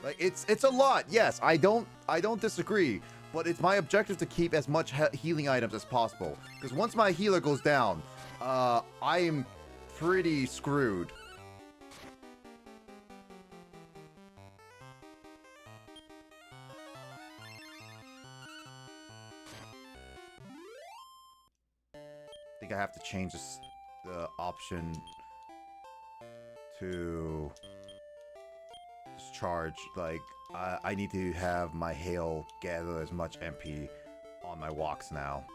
Like it's a lot. Yes, I don't disagree, but it's my objective to keep as much healing items as possible because once my healer goes down, I am pretty screwed. I think I have to change the option to discharge. Like, I need to have my Hale gather as much MP on my walks now.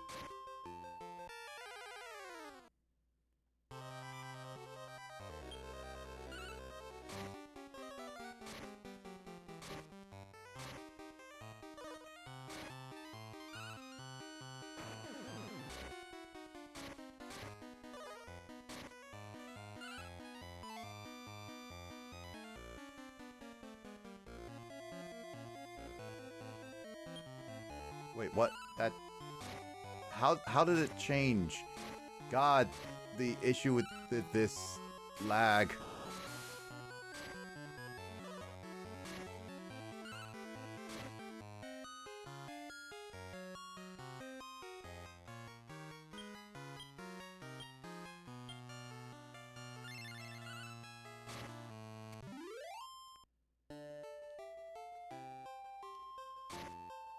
Wait, what? That... How did it change? God, the issue with this lag.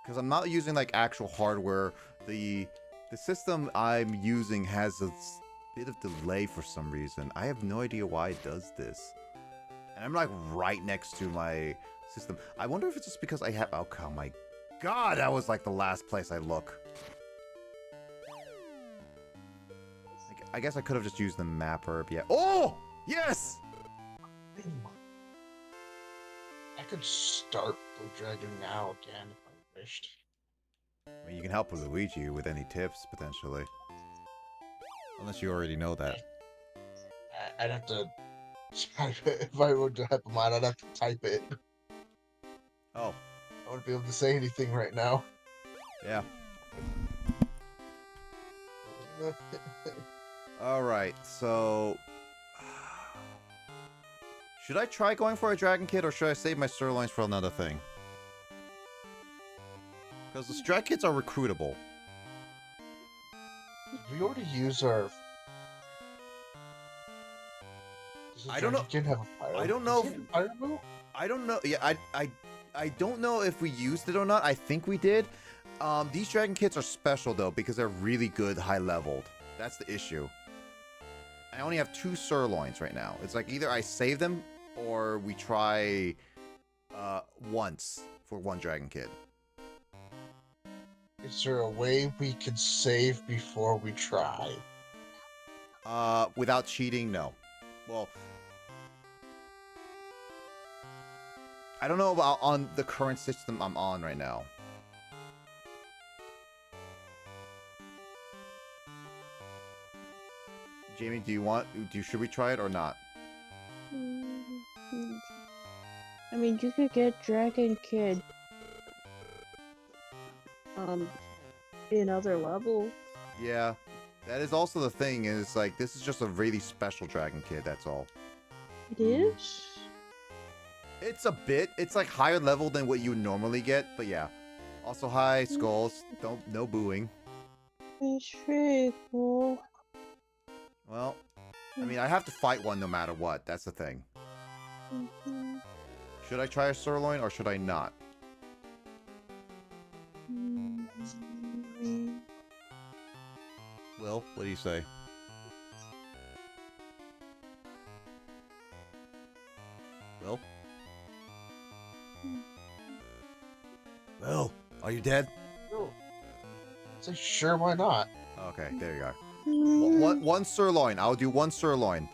Because I'm not using like actual hardware. The system I'm using has a bit of delay for some reason. I have no idea why it does this. And I'm like right next to my system. I wonder if it's just because I have... Oh my god, that was like the last place I look. I guess I could have just used the map herb. Yeah. Oh! Yes! I could start Blue Dragon now again if I wished. I mean, you can help with Luigi with any tips, potentially. Unless you already know that. I'd have to type it. If I were to help him out, I'd have to type it. Oh. I wouldn't be able to say anything right now. Yeah. Alright, so... Should I try going for a Dragon Kid, or should I save my sirloins for another thing? Because the Strat Kids are recruitable. We already use our... Does the I don't know. Dragon Kid have a fire? I don't Does know he if- have a fire move? I don't know. Yeah, I don't know if we used it or not. I think we did. These dragon kits are special though because they're really good high leveled. That's the issue. I only have 2 sirloins right now. It's like either I save them or we try once for 1 dragon kid. Is there a way we can save before we try? Without cheating, no. Well, I don't know about on the current system I'm on right now. Jamie, should we try it or not? I mean, you could get Dragon Kid in other levels. Yeah, that is also the thing. Is like this is just a really special dragon kid. That's all. It is? It's a bit. It's like higher level than what you would normally get. But yeah. Also, hi skulls. No booing. It's very cool. Well, I mean, I have to fight one no matter what. That's the thing. Mhm. Should I try a sirloin or should I not? Will, what do you say? Will? Will, are you dead? No. Say sure, why not? Okay, there you are. One sirloin. I'll do 1 sirloin.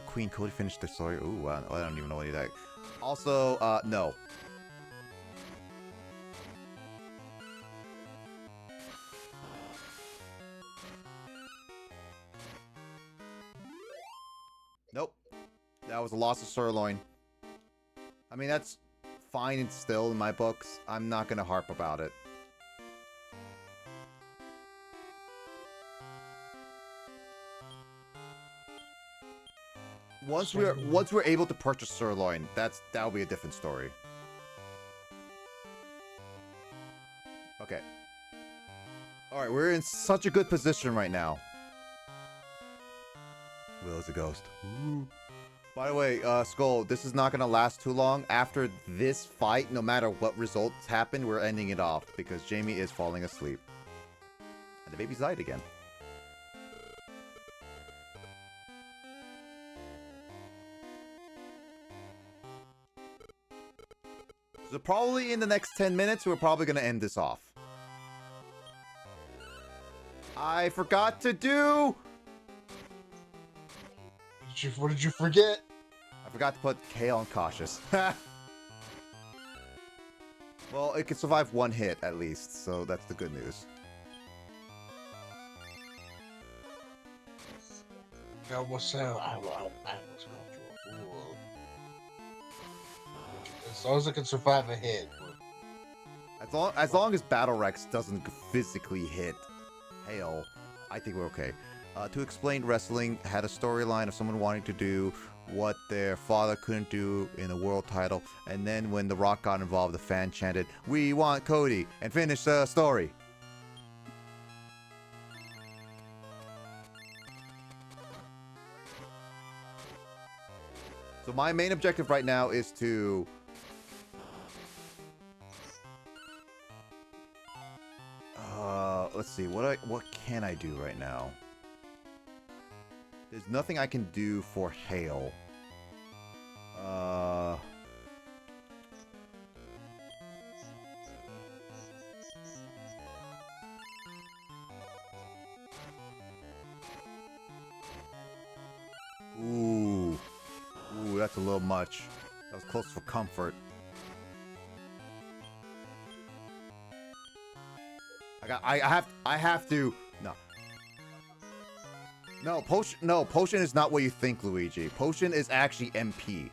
Queen Cody finished the story. Ooh, I don't even know what that. Also, no. Nope. That was a loss of sirloin. I mean, that's fine and still in my books. I'm not gonna harp about it. Once we're able to purchase sirloin, that'll be a different story. Okay. Alright, we're in such a good position right now. Will is a ghost. Ooh. By the way, Skull, this is not gonna last too long. After this fight, no matter what results happen, we're ending it off because Jamie is falling asleep. And the baby's died again. So probably in the next 10 minutes, we're probably going to end this off. I forgot to do... What did you forget? I forgot to put Kale on cautious. Well, it can survive 1 hit at least, so that's the good news. I almost said I almost called you a fool. As long as it can survive a hit. As long as Battle Rex doesn't physically hit Hale, I think we're okay. To explain, wrestling had a storyline of someone wanting to do what their father couldn't do in a world title, and then when The Rock got involved, the fan chanted, "We want Cody," and finished the story. So my main objective right now is to... let's see, what can I do right now? There's nothing I can do for Hale. Ooh, that's a little much. That was close for comfort. I have to. No, potion is not what you think, Luigi. Potion is actually MP.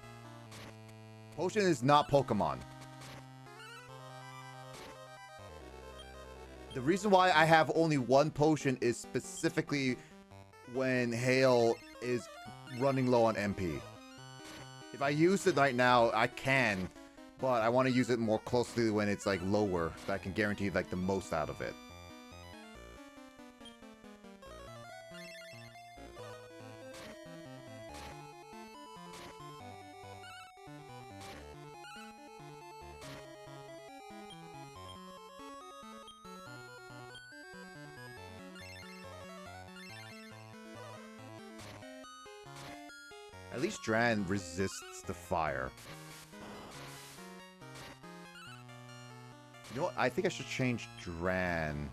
Potion is not Pokemon. The reason why I have only 1 potion is specifically when Hale is running low on MP. If I use it right now, I can, but I want to use it more closely when it's like lower, so I can guarantee like the most out of it. At least Dran resists the fire. You know what? I think I should change Dran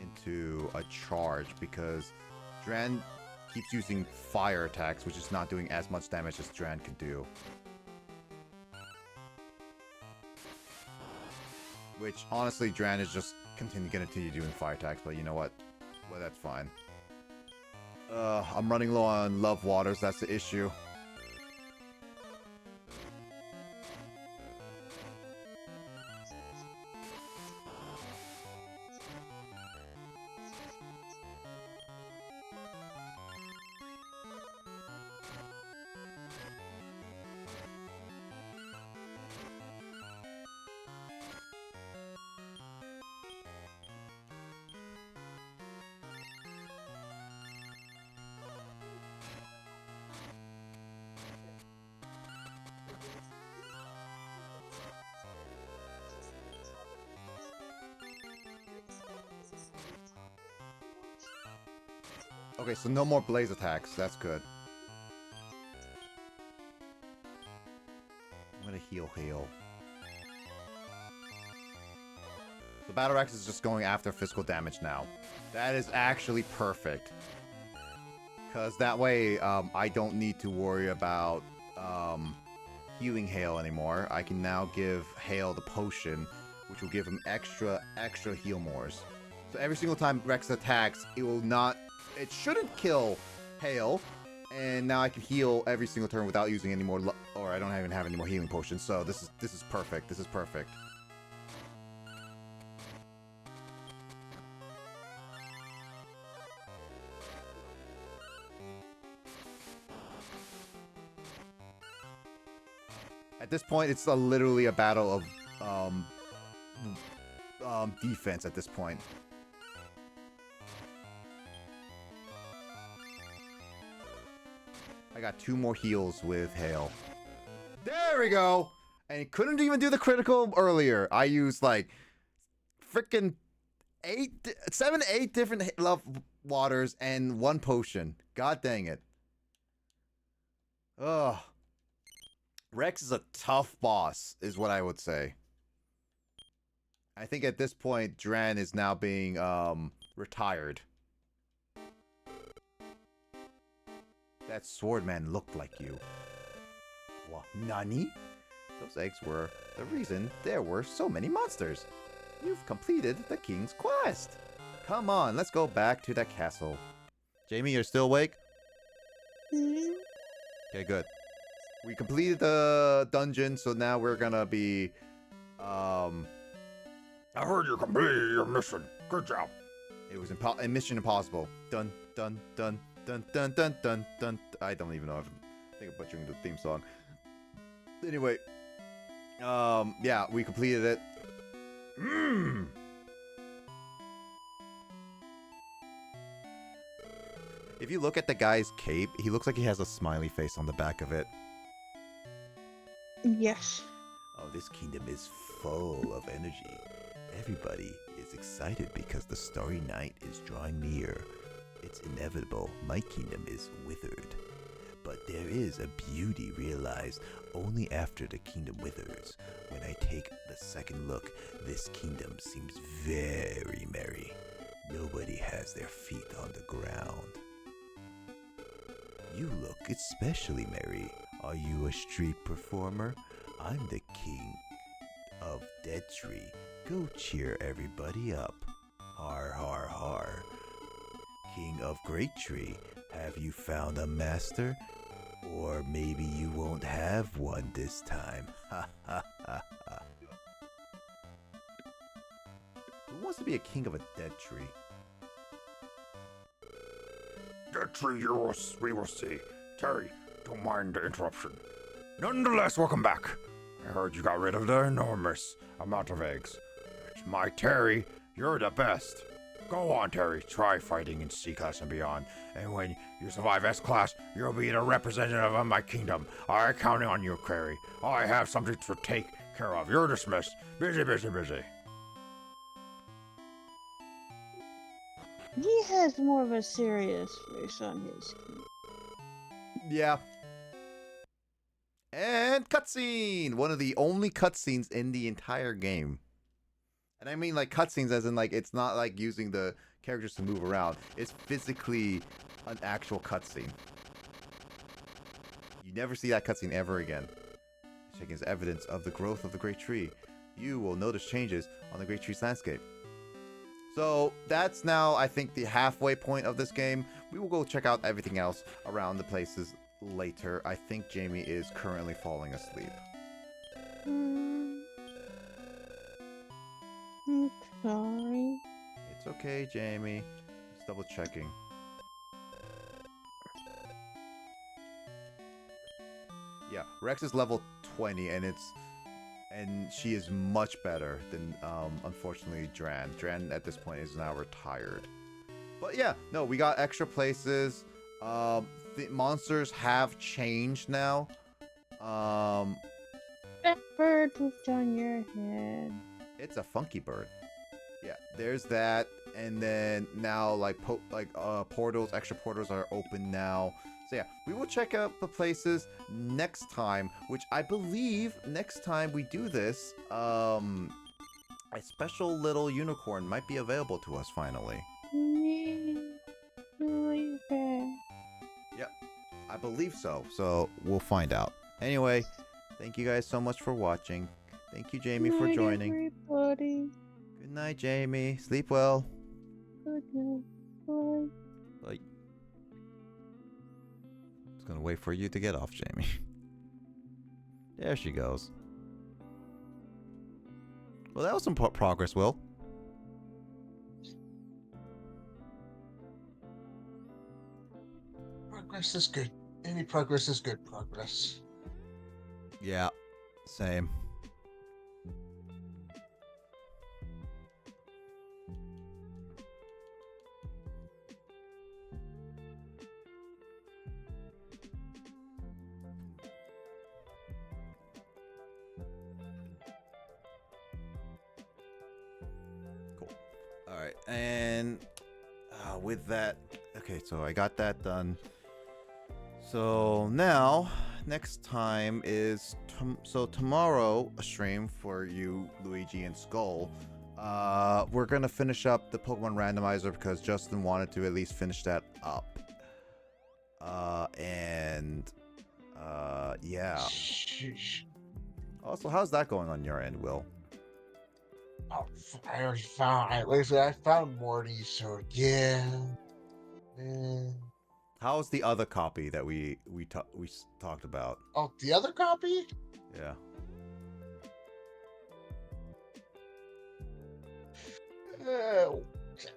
into a charge because Dran keeps using fire attacks, which is not doing as much damage as Dran can do. Which, honestly, Dran is just gonna continue doing fire attacks, but you know what? Well, that's fine. I'm running low on love waters, that's the issue. Okay, so no more blaze attacks. That's good. I'm gonna heal. The Battle Axe is just going after physical damage now. That is actually perfect. Because that way, I don't need to worry about healing Hale anymore. I can now give Hale the potion, which will give him extra heal mores. So every single time Rex attacks, it will not... It shouldn't kill Hale, and now I can heal every single turn without using any more, or I don't even have any more healing potions. So this is perfect. This is perfect. At this point, it's literally a battle of defense. At this point. I got 2 more heals with Hale. There we go! And it couldn't even do the critical earlier. I used like freaking 7 to 8 different love waters and 1 potion. God dang it. Ugh. Rex is a tough boss, is what I would say. I think at this point, Dran is now being retired. That swordman looked like you. What? Nani? Those eggs were the reason there were so many monsters. You've completed the king's quest. Come on, let's go back to the castle. Jamie, you're still awake? Okay, good. We completed the dungeon, so now we're gonna be... I heard you completed your mission. Good job. It was a mission impossible. Dun, dun, dun. Dun dun dun dun dun. I don't even know if I think I'm butchering the theme song. Anyway, yeah, we completed it. If you look at the guy's cape, he looks like he has a smiley face on the back of it. Yes. Oh, this kingdom is full of energy. Everybody is excited because the Starry Night is drawing near. It's inevitable, my kingdom is withered. But there is a beauty realized only after the kingdom withers. When I take the second look, this kingdom seems very merry. Nobody has their feet on the ground. You look especially merry. Are you a street performer? I'm the king of Dead Tree. Go cheer everybody up. Har har har. King of Great Tree, have you found a master? Or maybe you won't have one this time. Ha ha ha ha. Who wants to be a king of a dead tree? Dead tree, we will see. Terry, don't mind the interruption. Nonetheless, welcome back. I heard you got rid of the enormous amount of eggs. It's my Terry, you're the best. Go on, Terry, try fighting in C-Class and beyond, and when you survive S-Class, you'll be the representative of my kingdom. I count on you, Terry. I have something to take care of. You're dismissed. Busy, busy, busy. He has more of a serious face on his. Yeah, And cutscene! One of the only cutscenes in the entire game. And I mean like cutscenes as in like it's not like using the characters to move around. It's physically an actual cutscene. You never see that cutscene ever again. Checking as evidence of the growth of the great tree. You will notice changes on the great tree's landscape. So that's now, I think, the halfway point of this game. We will go check out everything else around the places later. I think Jamie is currently falling asleep. I'm sorry. It's okay, Jamie. Just double checking. Yeah, Rex is level 20, and she is much better than, unfortunately, Dran. Dran, at this point, is now retired. But yeah, no, we got extra places. The monsters have changed now. That bird was on your head. It's a funky bird. Yeah, there's that, and then now portals, extra portals are open now. So yeah, we will check out the places next time, which I believe next time we do this, a special little unicorn might be available to us finally. Yep, I believe so. So we'll find out. Anyway, thank you guys so much for watching. Thank you, Jamie, for joining. Everybody. Good night, Jamie. Sleep well. Good night. Bye. Bye. Just gonna wait for you to get off, Jamie. There she goes. Well, that was some progress, Will. Progress is good. Any progress is good progress. Yeah, same. Cool. All right, and with that, okay, so I got that done. So now, next time is tomorrow a stream for you, Luigi and Skull. We're gonna finish up the Pokemon Randomizer because Justin wanted to at least finish that up. Yeah. Sheesh. Also, how's that going on your end, Will? Oh, I already found. Like I said, I found Morty. So yeah. How's the other copy that we talked about? Oh, the other copy? Yeah.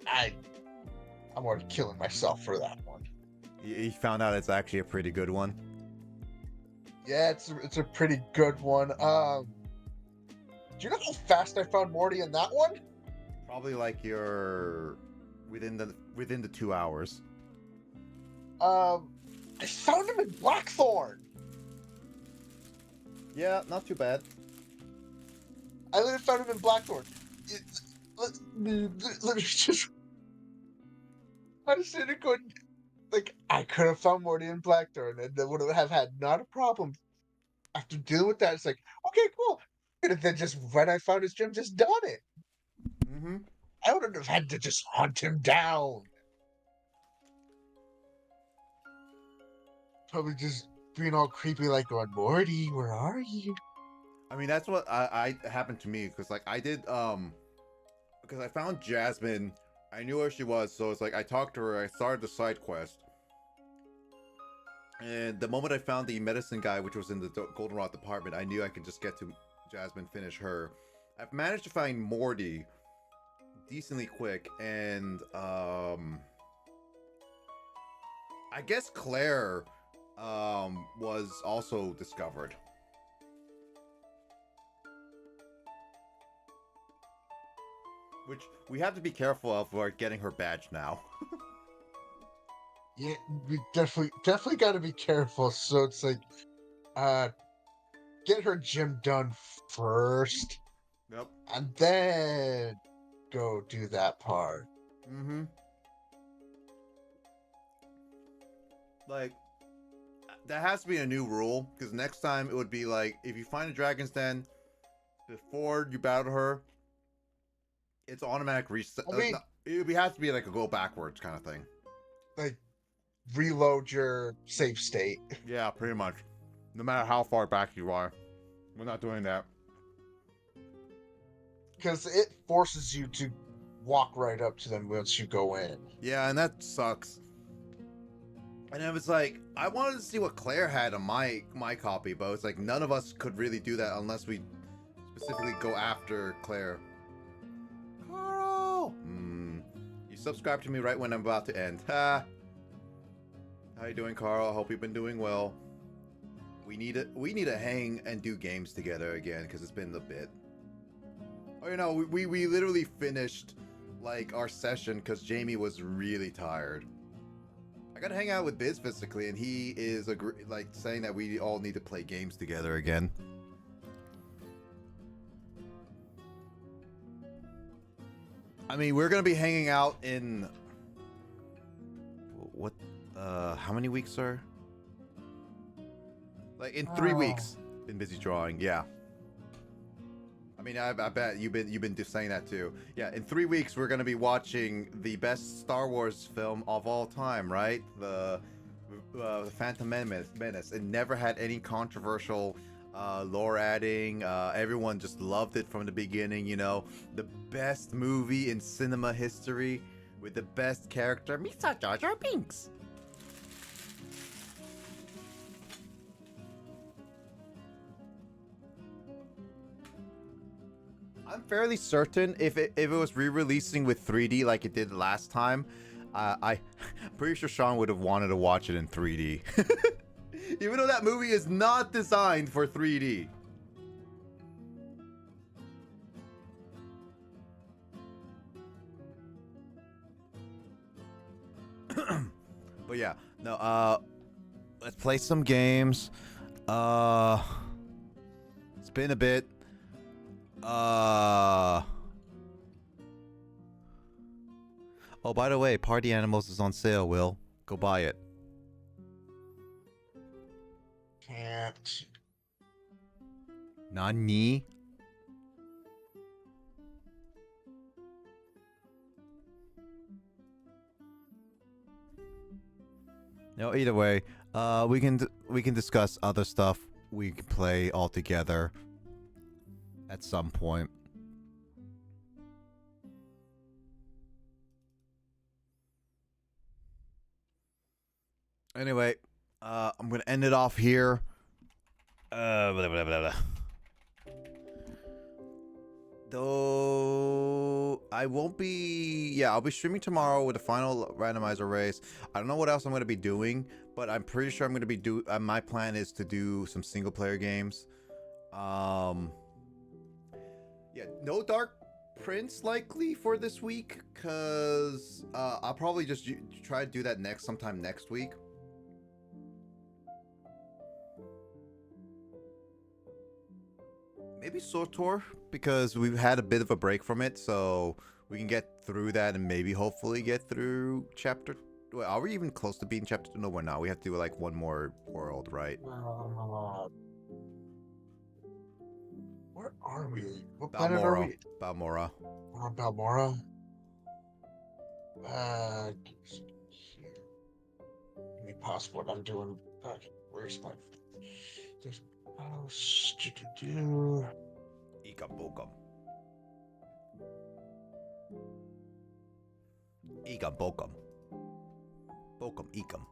I'm already killing myself for that one. You found out it's actually a pretty good one. Yeah, it's a pretty good one. Do you know how fast I found Morty in that one? Probably like you're within the 2 hours. I found him in Blackthorn. Yeah, not too bad. I literally found him in Blackthorn. Let me just. I just didn't go. Like, I could have found Morty in Blackthorn, and that would have had not a problem. After dealing with that, it's like, okay, cool. Could have then just, when I found his gym, just done it. Mm-hmm. I wouldn't have had to just hunt him down. Probably just being all creepy, like going, Morty, where are you? I mean, that's what I happened to me because like I did because I found Jasmine. I knew where she was, so it's like I talked to her. I started the side quest, and the moment I found the medicine guy, which was in the Goldenrod department, I knew I could just get to Jasmine, finish her. I've managed to find Morty decently quick, and I guess Claire was also discovered. Which we have to be careful of for getting her badge now. Yeah, we definitely got to be careful. So it's like, get her gym done first. Yep. And then go do that part. Mm-hmm. Like, that has to be a new rule, because next time it would be like, if you find a dragon's den before you battle her, it's automatic reset. I mean, No, it would have to be like a go backwards kind of thing. like reload your save state. Yeah, pretty much. No matter how far back you are, we're not doing that. Because it forces you to walk right up to them once you go in. Yeah, and that sucks. And it was like, I wanted to see what Claire had on my copy, but it's like none of us could really do that unless we specifically go after Claire. Carl! You subscribed to me right when I'm about to end. Ha! How you doing, Carl? I hope you've been doing well. We need to hang and do games together again, because it's been a bit. Oh, you know, we literally finished like our session because Jamie was really tired. I gotta hang out with Biz physically, and he is like saying that we all need to play games together again. I mean, we're gonna be hanging out in what? How many weeks, sir? Like in 3 weeks. Been busy drawing. Yeah. I mean, I bet you've been just saying that too. Yeah, in 3 weeks we're gonna be watching the best Star Wars film of all time, right? The Phantom Menace. It never had any controversial lore adding. Everyone just loved it from the beginning. You know, the best movie in cinema history with the best character, Misa Jar Jar Binks. I'm fairly certain if it was re-releasing with 3D like it did last time, I'm pretty sure Sean would have wanted to watch it in 3D. Even though that movie is not designed for 3D. But yeah, no, let's play some games. It's been a bit. Oh, by the way, Party Animals is on sale, Will. Go buy it. Can't. Nani? No, either way, we can discuss other stuff. We can play all together at some point. Anyway, I'm gonna end it off here. Blah, blah, blah, blah. Though I won't be. Yeah, I'll be streaming tomorrow with the final randomizer race. I don't know what else I'm gonna be doing, but I'm pretty sure I'm gonna be my plan is to do some single player games. Yeah, no Dark Prince likely for this week, cause I'll probably just try to do that sometime next week. Maybe SWTOR, because we've had a bit of a break from it, so we can get through that and maybe hopefully get through chapter. Wait, are we even close to beating chapter 2? No, we're not. We have to do like one more world, right? Where are we? What planet are we? Balmora. We're on Balmora. Here. Give me passport. I'm doing. Where's my? There's house. Ikam Bokam. Ikam Bokam. Bokam Ikam.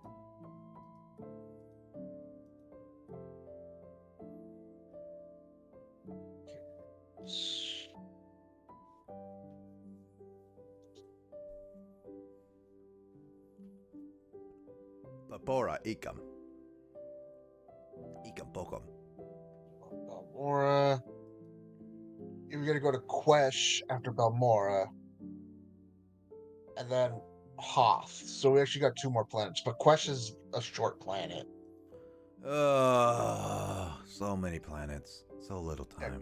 Babora Ikam. Ikam Bokam. Balmora. We're gonna go to Quesh after Balmora, and then Hoth. So we actually got 2 more planets, but Quesh is a short planet. So many planets, so little time.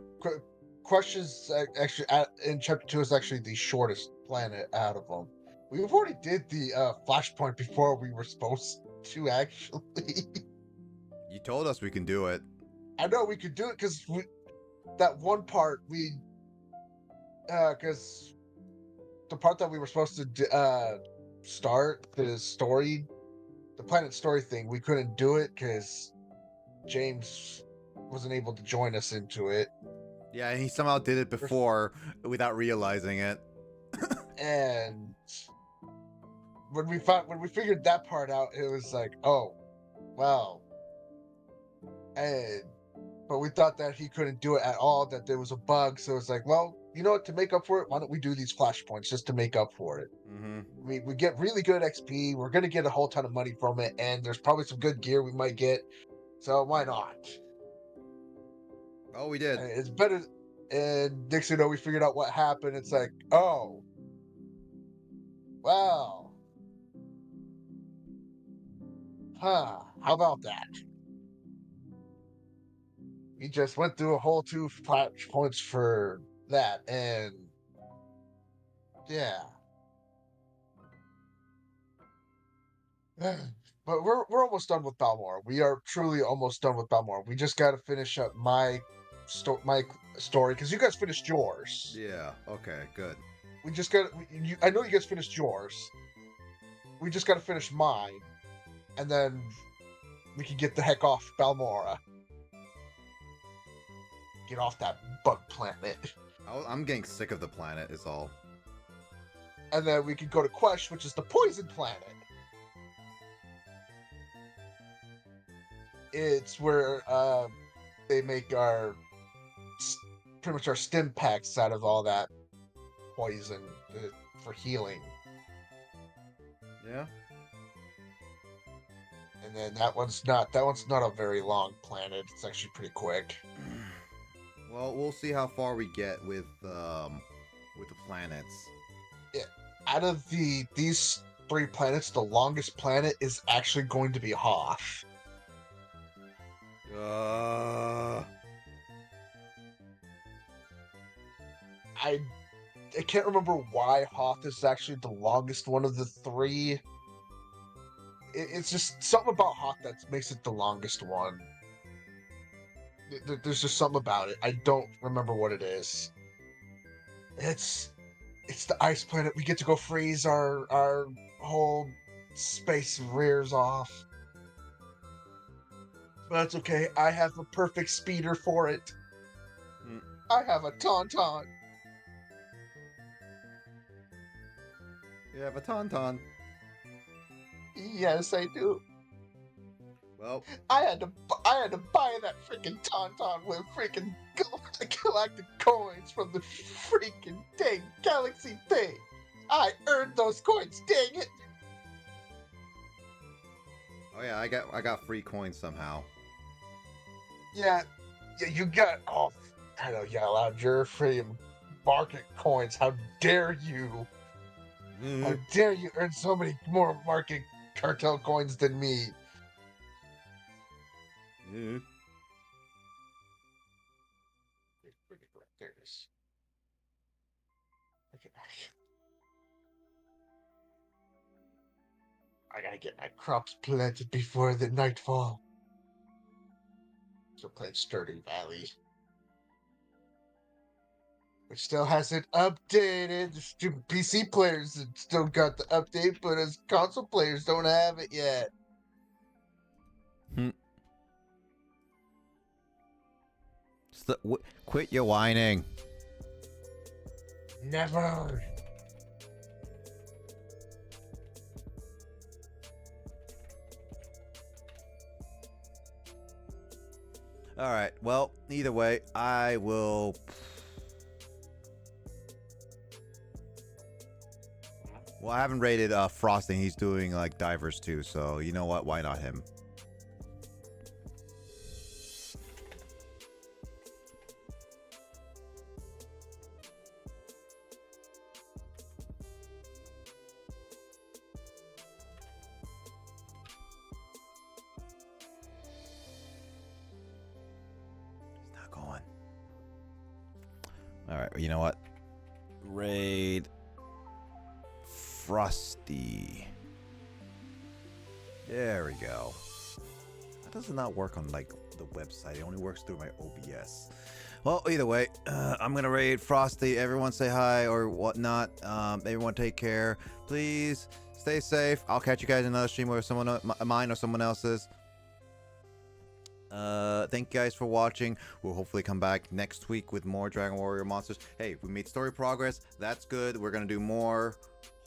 Quesh is actually in chapter 2 is actually the shortest planet out of them. We've already did the flashpoint before we were supposed to actually. told us we can do it. I know we could do it because that one part because the part that we were supposed to start the planet story thing, we couldn't do it because James wasn't able to join us into it. Yeah, and he somehow did it before without realizing it. And when we figured that part out, it was like, oh, well. And but we thought that he couldn't do it at all, that there was a bug. So it's like, well, you know what? To make up for it, why don't we do these flashpoints just to make up for it? Mm-hmm. We get really good XP. We're gonna get a whole ton of money from it, and there's probably some good gear we might get. So why not? Oh, we did. And it's better. And next thing you know, we figured out what happened. It's like, oh, well, huh? How about that? We just went through a whole 2 flashpoints for that, and yeah. But we're almost done with Balmora. We are truly almost done with Balmora. We just got to finish up my story because you guys finished yours. Yeah. Okay. Good. We just got. I know you guys finished yours. We just got to finish mine, and then we can get the heck off Balmora. Get off that bug planet, I'm getting sick of the planet. Is all. and then we can go to Quesh, which is the poison planet. It's where they make pretty much our stim packs out of all that poison for healing. Yeah. And then that one's not a very long planet. It's actually pretty quick. Well, we'll see how far we get with the planets. Yeah. Out of these 3 planets, the longest planet is actually going to be Hoth. I can't remember why Hoth is actually the longest one of the 3. It's just something about Hoth that makes it the longest one. There's just something about it. I don't remember what it is. It's the ice planet. We get to go freeze our whole space rears off. But that's okay. I have a perfect speeder for it. I have a Tauntaun. You have a Tauntaun. Yes, I do. Well, I had to buy that freaking Tauntaun with freaking galactic coins from the freaking dang galaxy thing. I earned those coins, dang it! oh yeah, I got free coins somehow. Yeah, you got. Oh, I know, yell out your freaking market coins. How dare you? How dare you earn so many more market cartel coins than me? Yeah. There it is. Okay. I gotta get my crops planted before the nightfall. So playing Sturdy Valley. Which still hasn't updated. The stupid PC players have still got the update, but as console players don't have it yet. Quit your whining. Never. All right. Well, either way, I will. Well, I haven't rated Frosting. He's doing like divers too, so you know what? Why not him? He's not going. All right. You know what? Raid Frosty. There we go. That does not work on like the website. It only works through my OBS. Well, either way, I'm gonna raid Frosty. Everyone say hi or whatnot. Everyone take care. Please stay safe. I'll catch you guys in another stream where someone mine or someone else's. Thank you guys for watching. We'll hopefully come back next week with more Dragon Warrior monsters. Hey, we made story progress. That's good. We're gonna do more,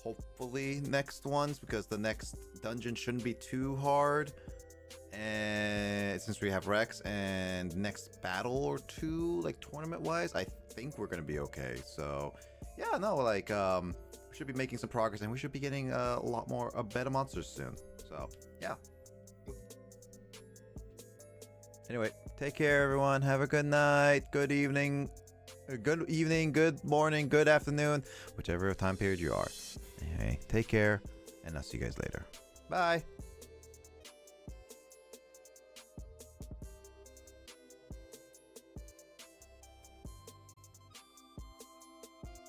hopefully, next ones, because the next dungeon shouldn't be too hard. And since we have Rex, and next battle or two, like tournament wise, I think we're gonna be okay. So yeah, no, like we should be making some progress, and we should be getting a lot more better monsters soon. So yeah. Anyway, take care, everyone. Have a good night, good evening, good morning, good afternoon, whichever time period you are. Anyway, take care, and I'll see you guys later. Bye.